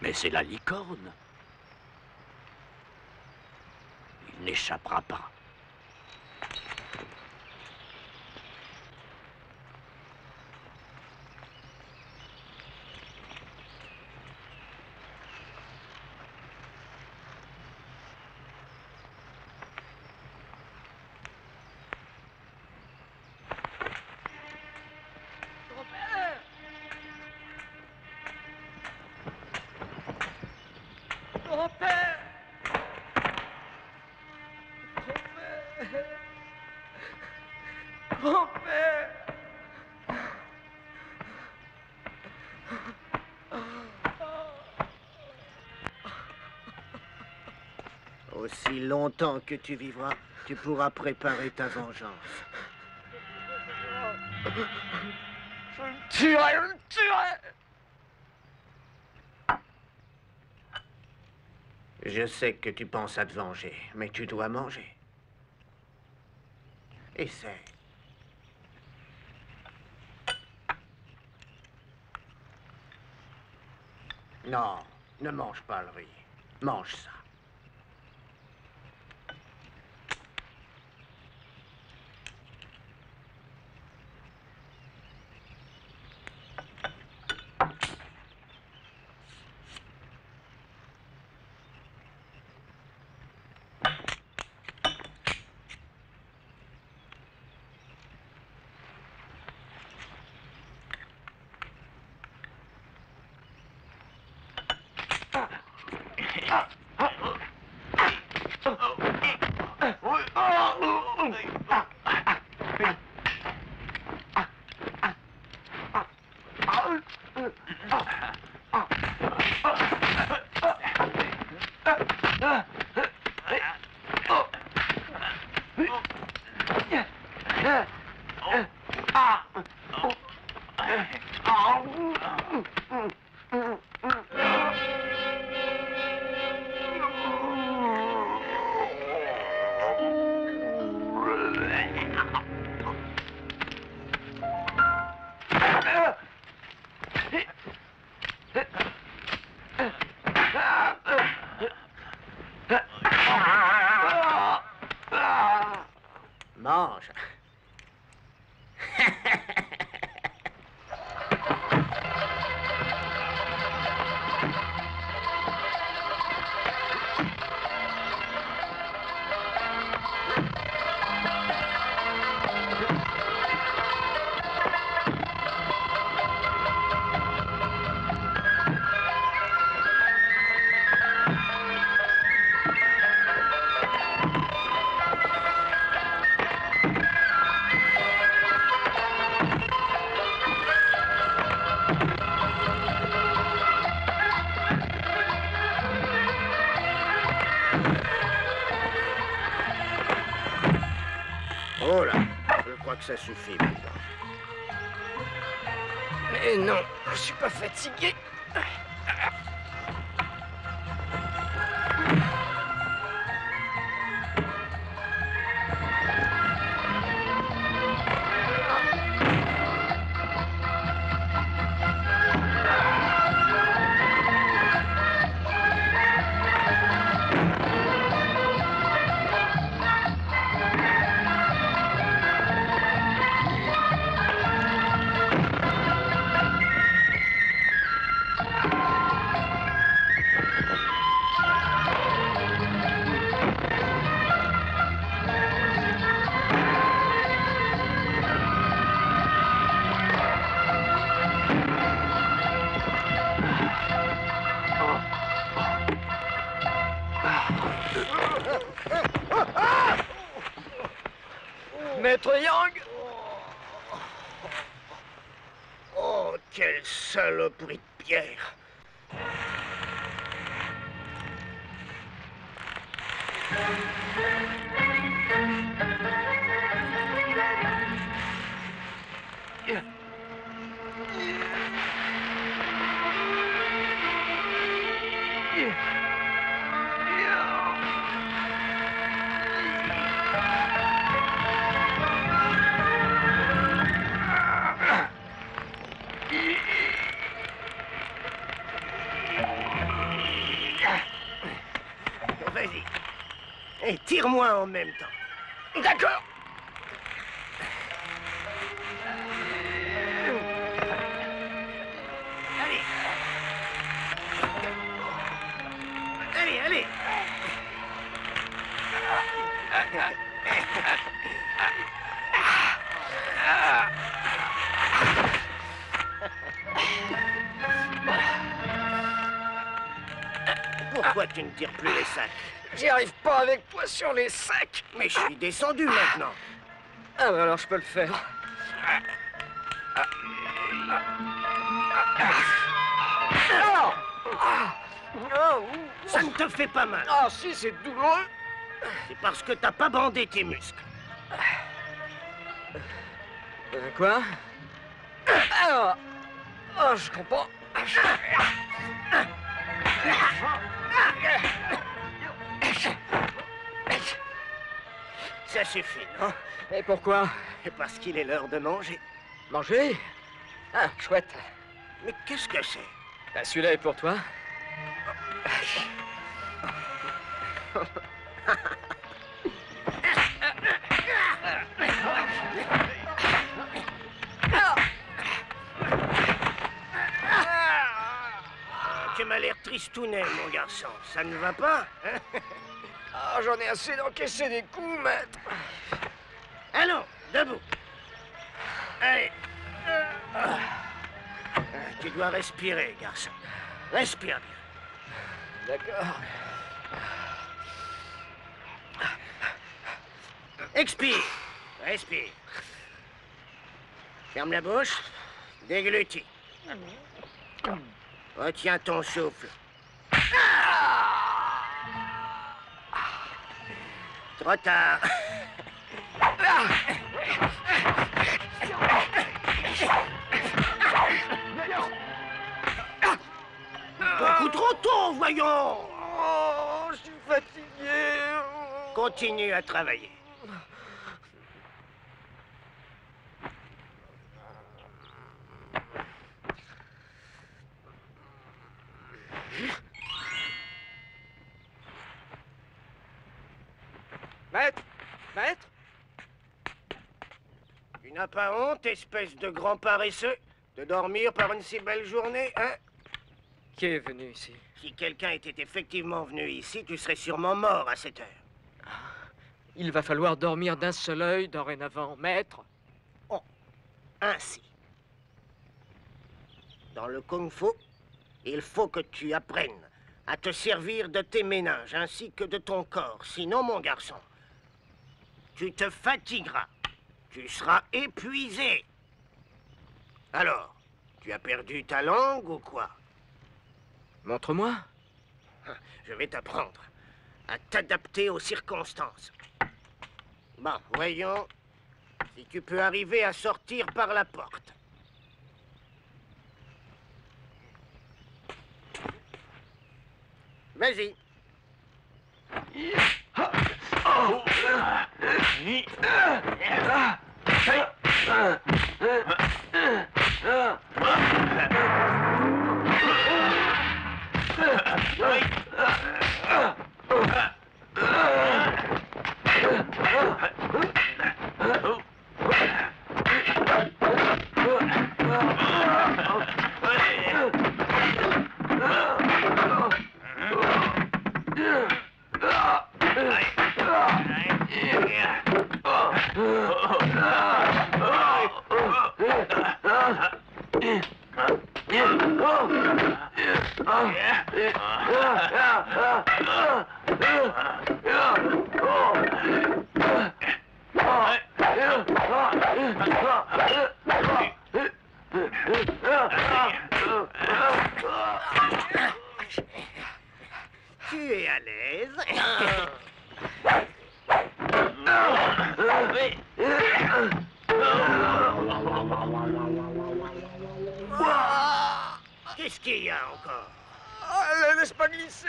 Mais c'est la licorne. Il n'échappera pas. Grand-père! Grand-père! Aussi longtemps que tu vivras, tu pourras préparer ta vengeance. Je le tuerai, je le tuerai! Je sais que tu penses à te venger, mais tu dois manger. Essaie. Non, ne mange pas le riz. Mange ça. Mange. Oh là, je crois que ça suffit maintenant. Mais non, je suis pas fatigué. Maître Yang! Oh, quelle saloperie de pierre! moi en même temps. D'accord. Allez, allez. Pourquoi tu ne tires plus les sacs? J'y arrive pas avec toi sur les sacs. Mais je suis descendu maintenant. Ah, bah alors je peux le faire. Ça ne te fait pas mal. Ah si, c'est douloureux. C'est parce que t'as pas bandé tes muscles. Quoi? Ah, oh, je comprends. Ça suffit, non? Et pourquoi? Parce qu'il est l'heure de manger. Manger? Ah, chouette. Mais qu'est-ce que c'est? Bah, celui-là est pour toi. Tu m'as l'air tristounet, mon garçon. Ça ne va pas, hein? Ah, j'en ai assez d'encaisser des coups, maître. Allons, debout. Allez. Tu dois respirer, garçon. Respire bien. D'accord. Expire. Respire. Ferme la bouche. Déglutis. Retiens ton souffle. Trop tard. Beaucoup trop tôt, voyons. Oh, je suis fatigué. Continue à travailler. Maître? Maître? Tu n'as pas honte, espèce de grand paresseux, de dormir par une si belle journée, hein? Qui est venu ici? Si quelqu'un était effectivement venu ici, tu serais sûrement mort à cette heure. Il va falloir dormir d'un seul œil dorénavant, maître. Oh, ainsi. Dans le kung-fu, il faut que tu apprennes à te servir de tes méninges ainsi que de ton corps. Sinon, mon garçon, tu te fatigueras. Tu seras épuisé. Alors, tu as perdu ta langue ou quoi? Montre-moi. Je vais t'apprendre à t'adapter aux circonstances. Bon, voyons si tu peux arriver à sortir par la porte. Vas-y. Tu es à l'aise. Qu'est-ce qu'il y a encore? Ah, laisse pas glisser.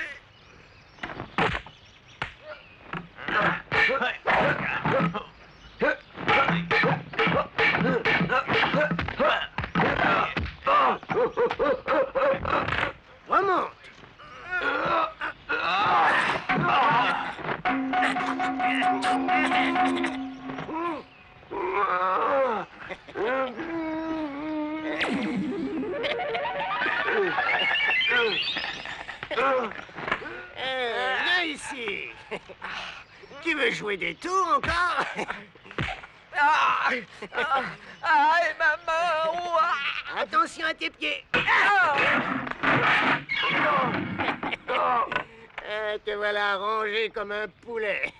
Remonte. Viens ici. Tu veux jouer des tours encore? Aïe, maman! Attention à tes pieds. Te voilà rangé comme un poulet.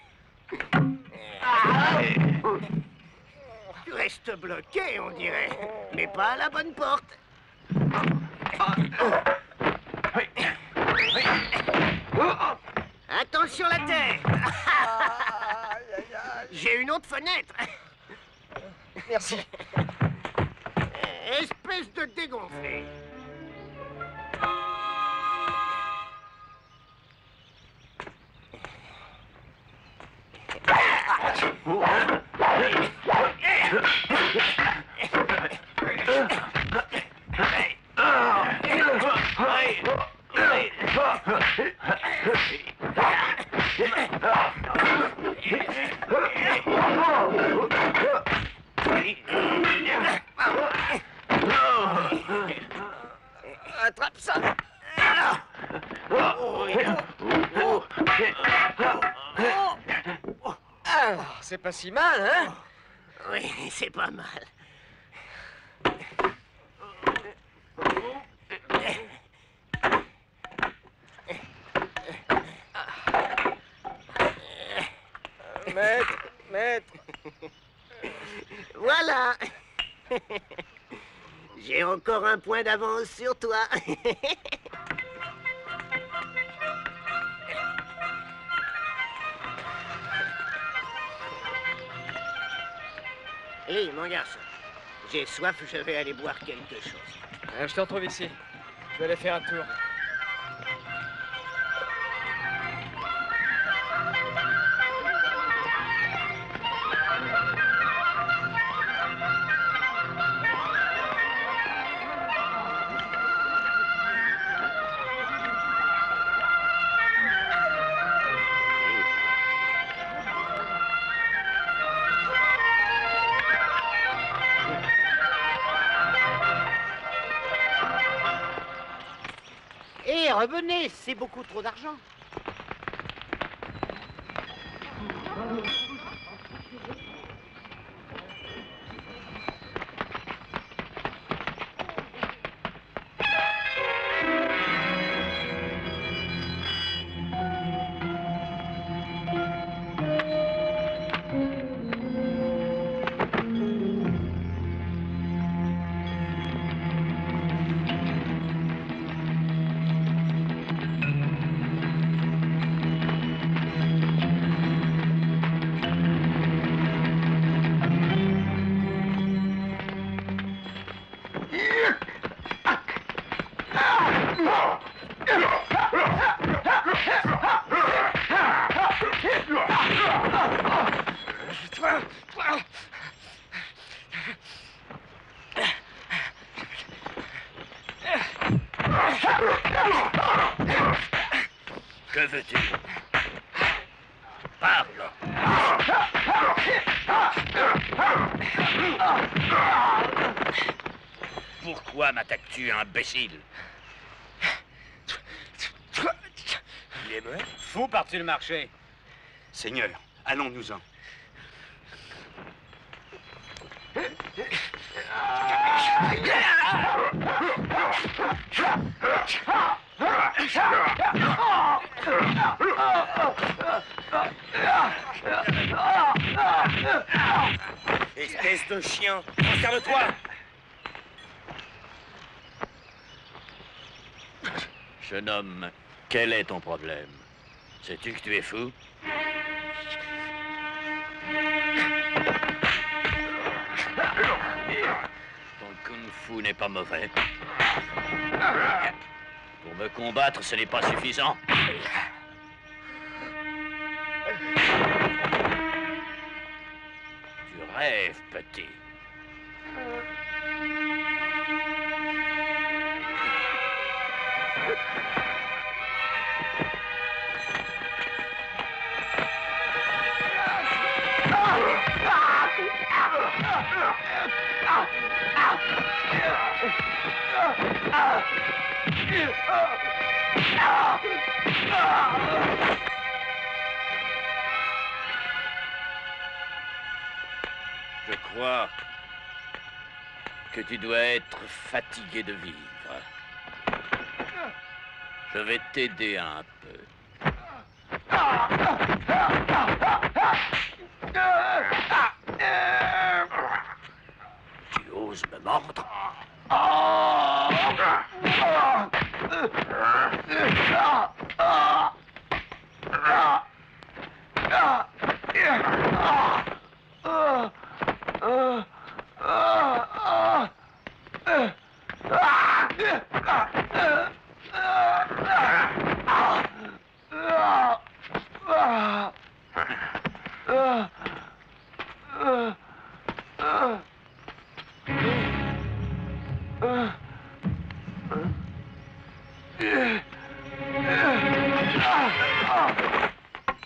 Tu restes bloqué, on dirait, mais pas à la bonne porte. Attention la tête. J'ai une autre fenêtre. Merci. Espèce de dégonflé. Attrape ça. C'est pas si mal, hein? Oui, c'est pas mal. Maître. Voilà. J'ai encore un point d'avance sur toi. Hé, mon garçon, j'ai soif, je vais aller boire quelque chose. Je te retrouve ici. Je vais aller faire un tour. Revenez, c'est beaucoup trop d'argent. Que veux-tu? Parle. Pourquoi m'attaques-tu, imbécile? Il est muet? Fou par-tu le marché? Seigneur, allons-nous-en. Espèce de chien, conserve-toi! Jeune homme, quel est ton problème? Sais-tu que tu es fou? Ton kung-fu n'est pas mauvais. Pour me combattre, ce n'est pas suffisant. Tu rêves, petit. Je crois que tu dois être fatigué de vivre. Je vais t'aider un peu. Tu oses me mordre?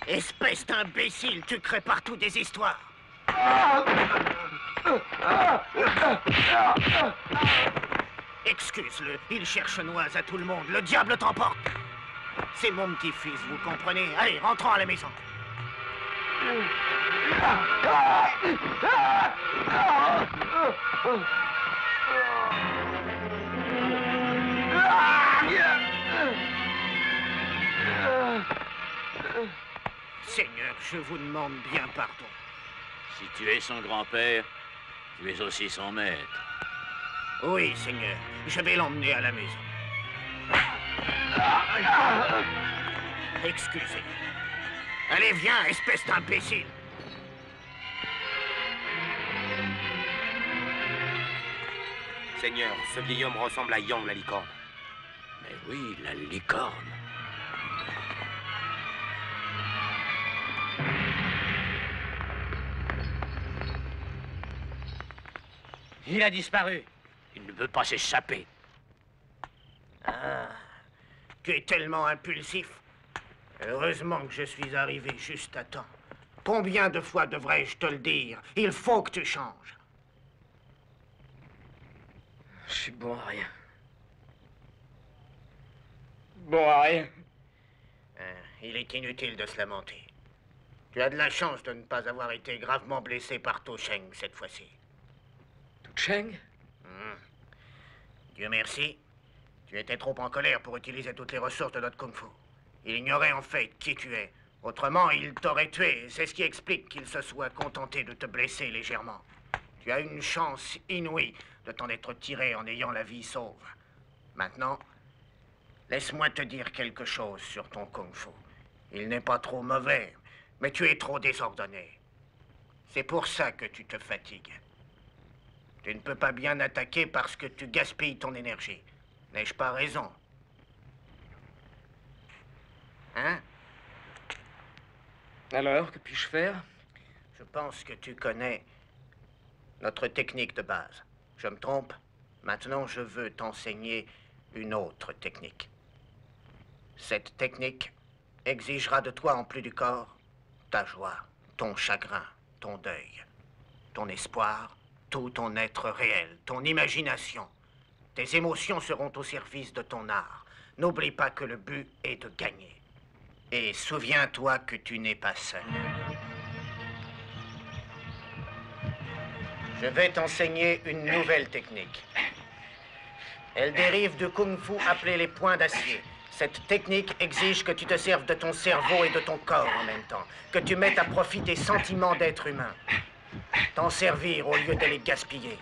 Espèce d'imbécile, tu crées partout des histoires. Excuse-le, il cherche noise à tout le monde. Le diable t'emporte. C'est mon petit-fils, vous comprenez? Allez, rentrons à la maison. Seigneur, je vous demande bien pardon. Si tu es son grand-père, tu es aussi son maître. Oui, Seigneur, je vais l'emmener à la maison. Excusez. Allez, viens, espèce d'imbécile. Seigneur, ce vieil homme ressemble à Yang la licorne. Mais oui, la licorne. Il a disparu. Il ne peut pas s'échapper. Ah, tu es tellement impulsif. Heureusement que je suis arrivé juste à temps. Combien de fois devrais-je te le dire? Il faut que tu changes. Je suis bon à rien. Bon à rien. Il est inutile de se lamenter. Tu as de la chance de ne pas avoir été gravement blessé par To Cheng cette fois-ci. To Cheng? Dieu merci. Tu étais trop en colère pour utiliser toutes les ressources de notre kung-fu. Il ignorait en fait qui tu es. Autrement, il t'aurait tué. C'est ce qui explique qu'il se soit contenté de te blesser légèrement. Tu as une chance inouïe de t'en être tiré en ayant la vie sauve. Maintenant, laisse-moi te dire quelque chose sur ton kung-fu. Il n'est pas trop mauvais, mais tu es trop désordonné. C'est pour ça que tu te fatigues. Tu ne peux pas bien attaquer parce que tu gaspilles ton énergie. N'ai-je pas raison? Hein? Alors, que puis-je faire? Je pense que tu connais notre technique de base. Je me trompe? Maintenant, je veux t'enseigner une autre technique. Cette technique exigera de toi, en plus du corps, ta joie, ton chagrin, ton deuil, ton espoir, tout ton être réel, ton imagination. Tes émotions seront au service de ton art. N'oublie pas que le but est de gagner. Et souviens-toi que tu n'es pas seul. Je vais t'enseigner une nouvelle technique. Elle dérive du kung-fu appelé les points d'acier. Cette technique exige que tu te serves de ton cerveau et de ton corps en même temps. Que tu mettes à profit tes sentiments d'être humain. T'en servir au lieu de les gaspiller.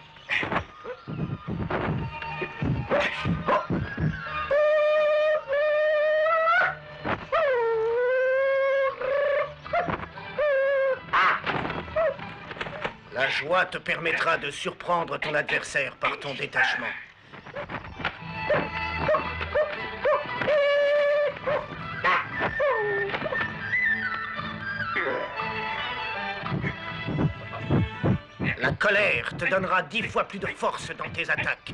La joie te permettra de surprendre ton adversaire par ton détachement. La colère te donnera 10 fois plus de force dans tes attaques.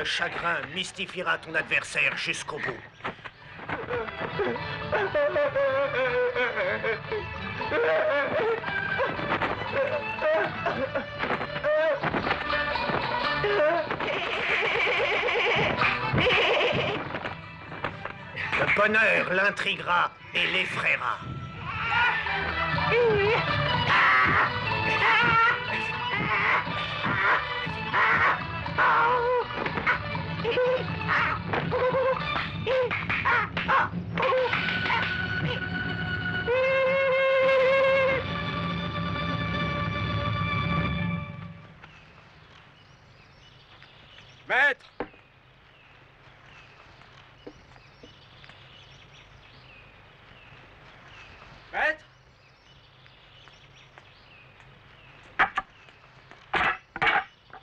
chagrin mystifiera ton adversaire jusqu'au bout. Le bonheur l'intriguera et l'effraiera. Maître! Maître!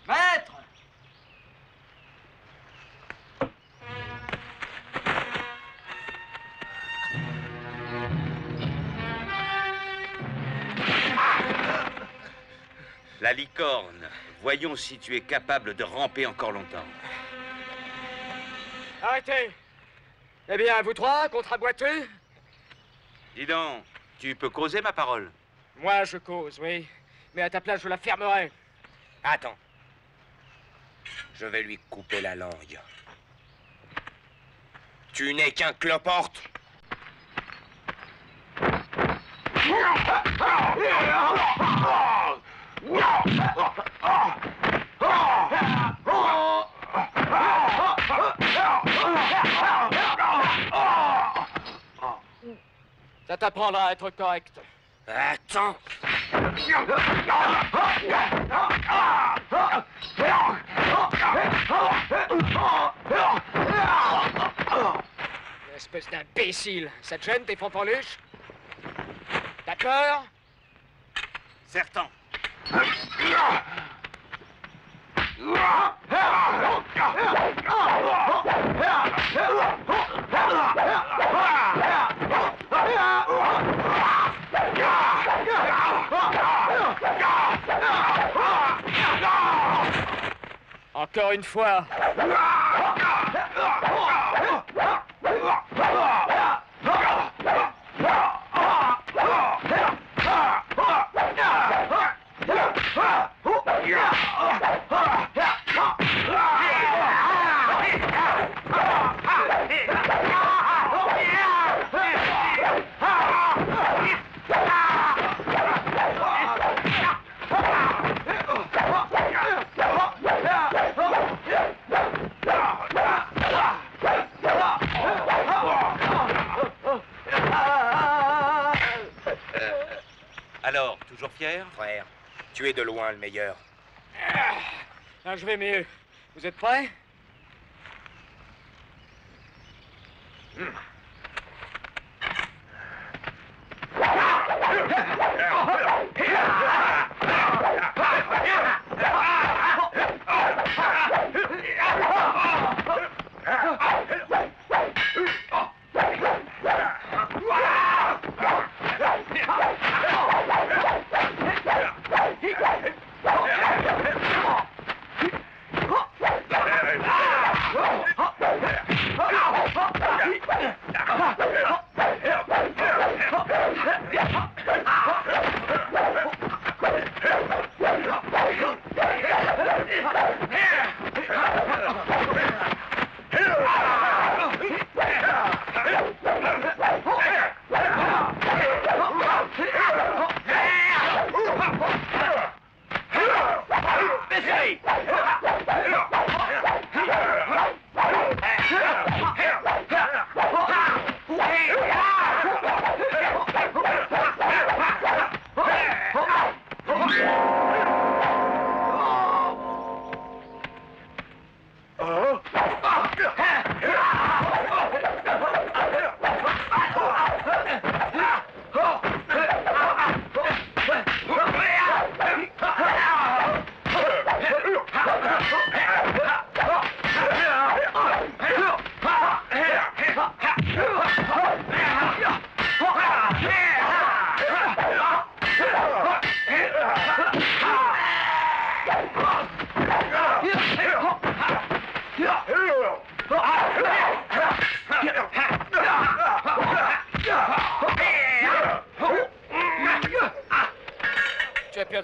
Maître! La licorne, voyons si tu es capable de ramper encore longtemps. Arrêtez! Eh bien, vous trois, contre-aboiteux? Dis donc, tu peux causer ma parole? Moi, je cause, oui. Mais à ta place, je la fermerai. Attends. Je vais lui couper la langue. Tu n'es qu'un cloporte. Ça t'apprendra à être correct. Attends. Espèce d'imbécile. Ça te gêne, tes fanfanluches? T'as peur? Certain. Encore une fois. Alors, toujours fier? Frère, tu es de loin le meilleur. Ah, je vais mieux. Vous êtes prêts?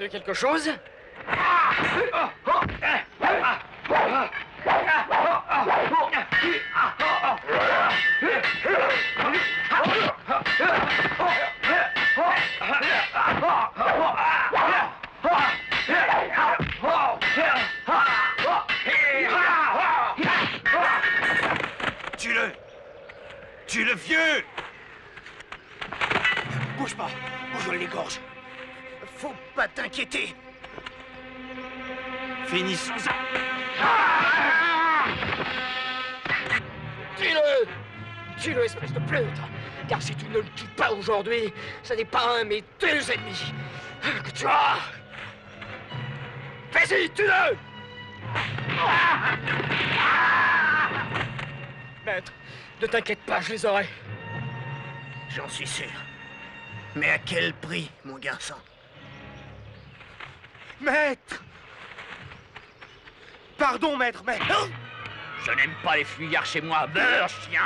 entendu quelque chose? Tue-le! Tue-le, vieux! Bouge pas, ou je l'égorge. Faut pas t'inquiéter. Finissons ça. Tue-le! Tue-le, espèce de pleutre! Car si tu ne le tues pas aujourd'hui, ce n'est pas un mais deux ennemis que tu as! Vas-y, tue-le! Maître, ne t'inquiète pas, je les aurai. J'en suis sûr. Mais à quel prix, mon garçon? Maître! Pardon, maître, mais... Je n'aime pas les fuyards chez moi. Meurs, chien!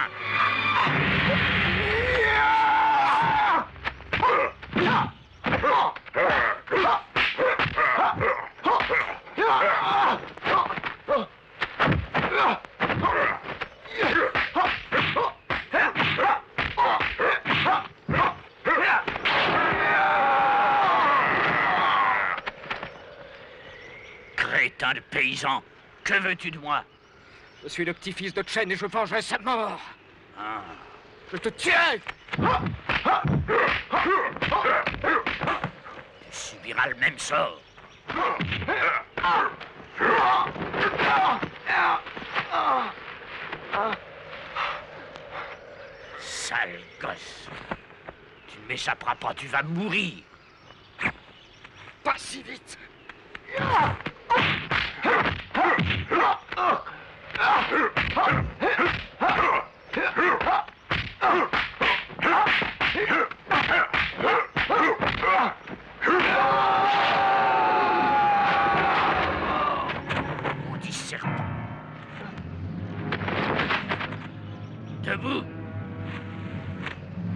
Crétin de paysan, que veux-tu de moi? Je suis le petit-fils de Chen et je vengerai sa mort. Ah. Je te tuerai! Tu subiras le même sort. Sale gosse. Tu ne m'échapperas pas, tu vas mourir. Pas si vite! Maudit serpent. Debout.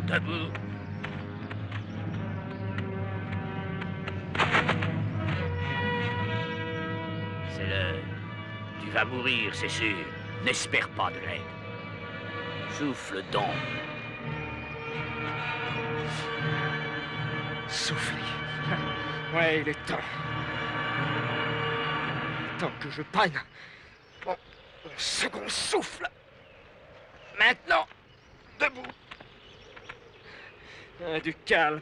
Debout. C'est l'heure. Tu vas mourir, c'est sûr. N'espère pas de l'aide. Souffle donc. Souffler. Ouais, il est temps. Tant que je prenne mon second souffle. Maintenant, debout. Du calme.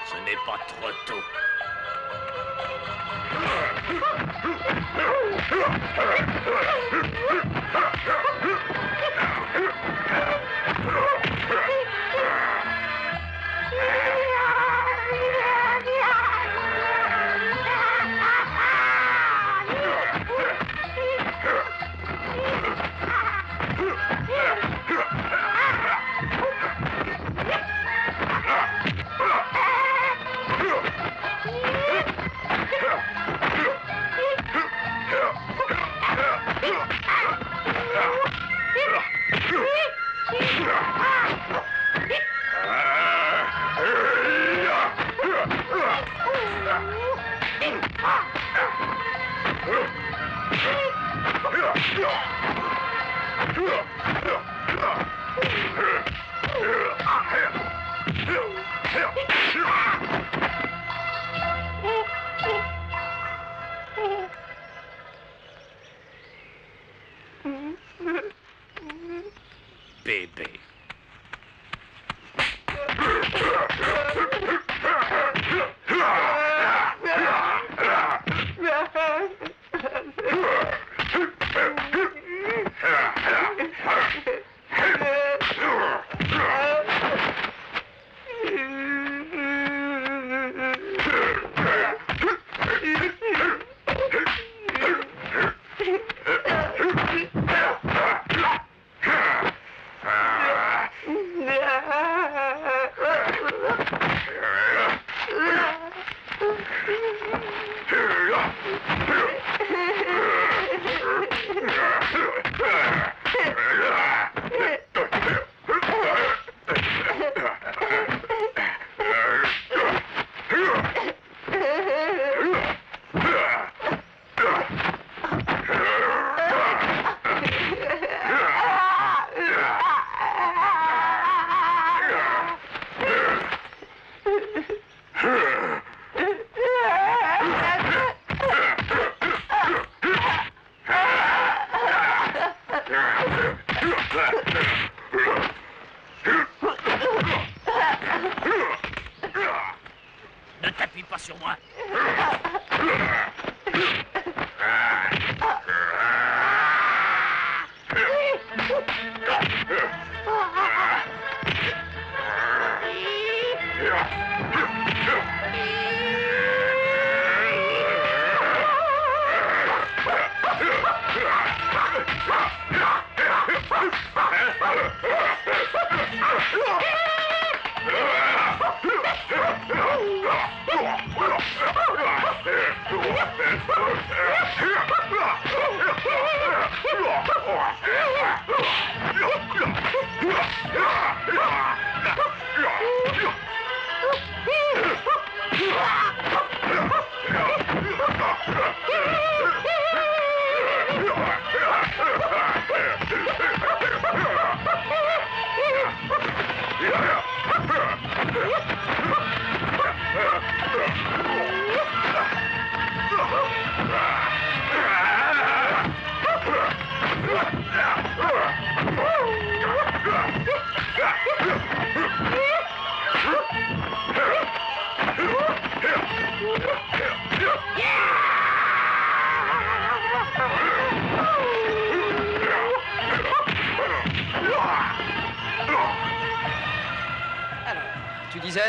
Ce n'est pas trop tôt. Bébé. sur moi. Alors, tu disais?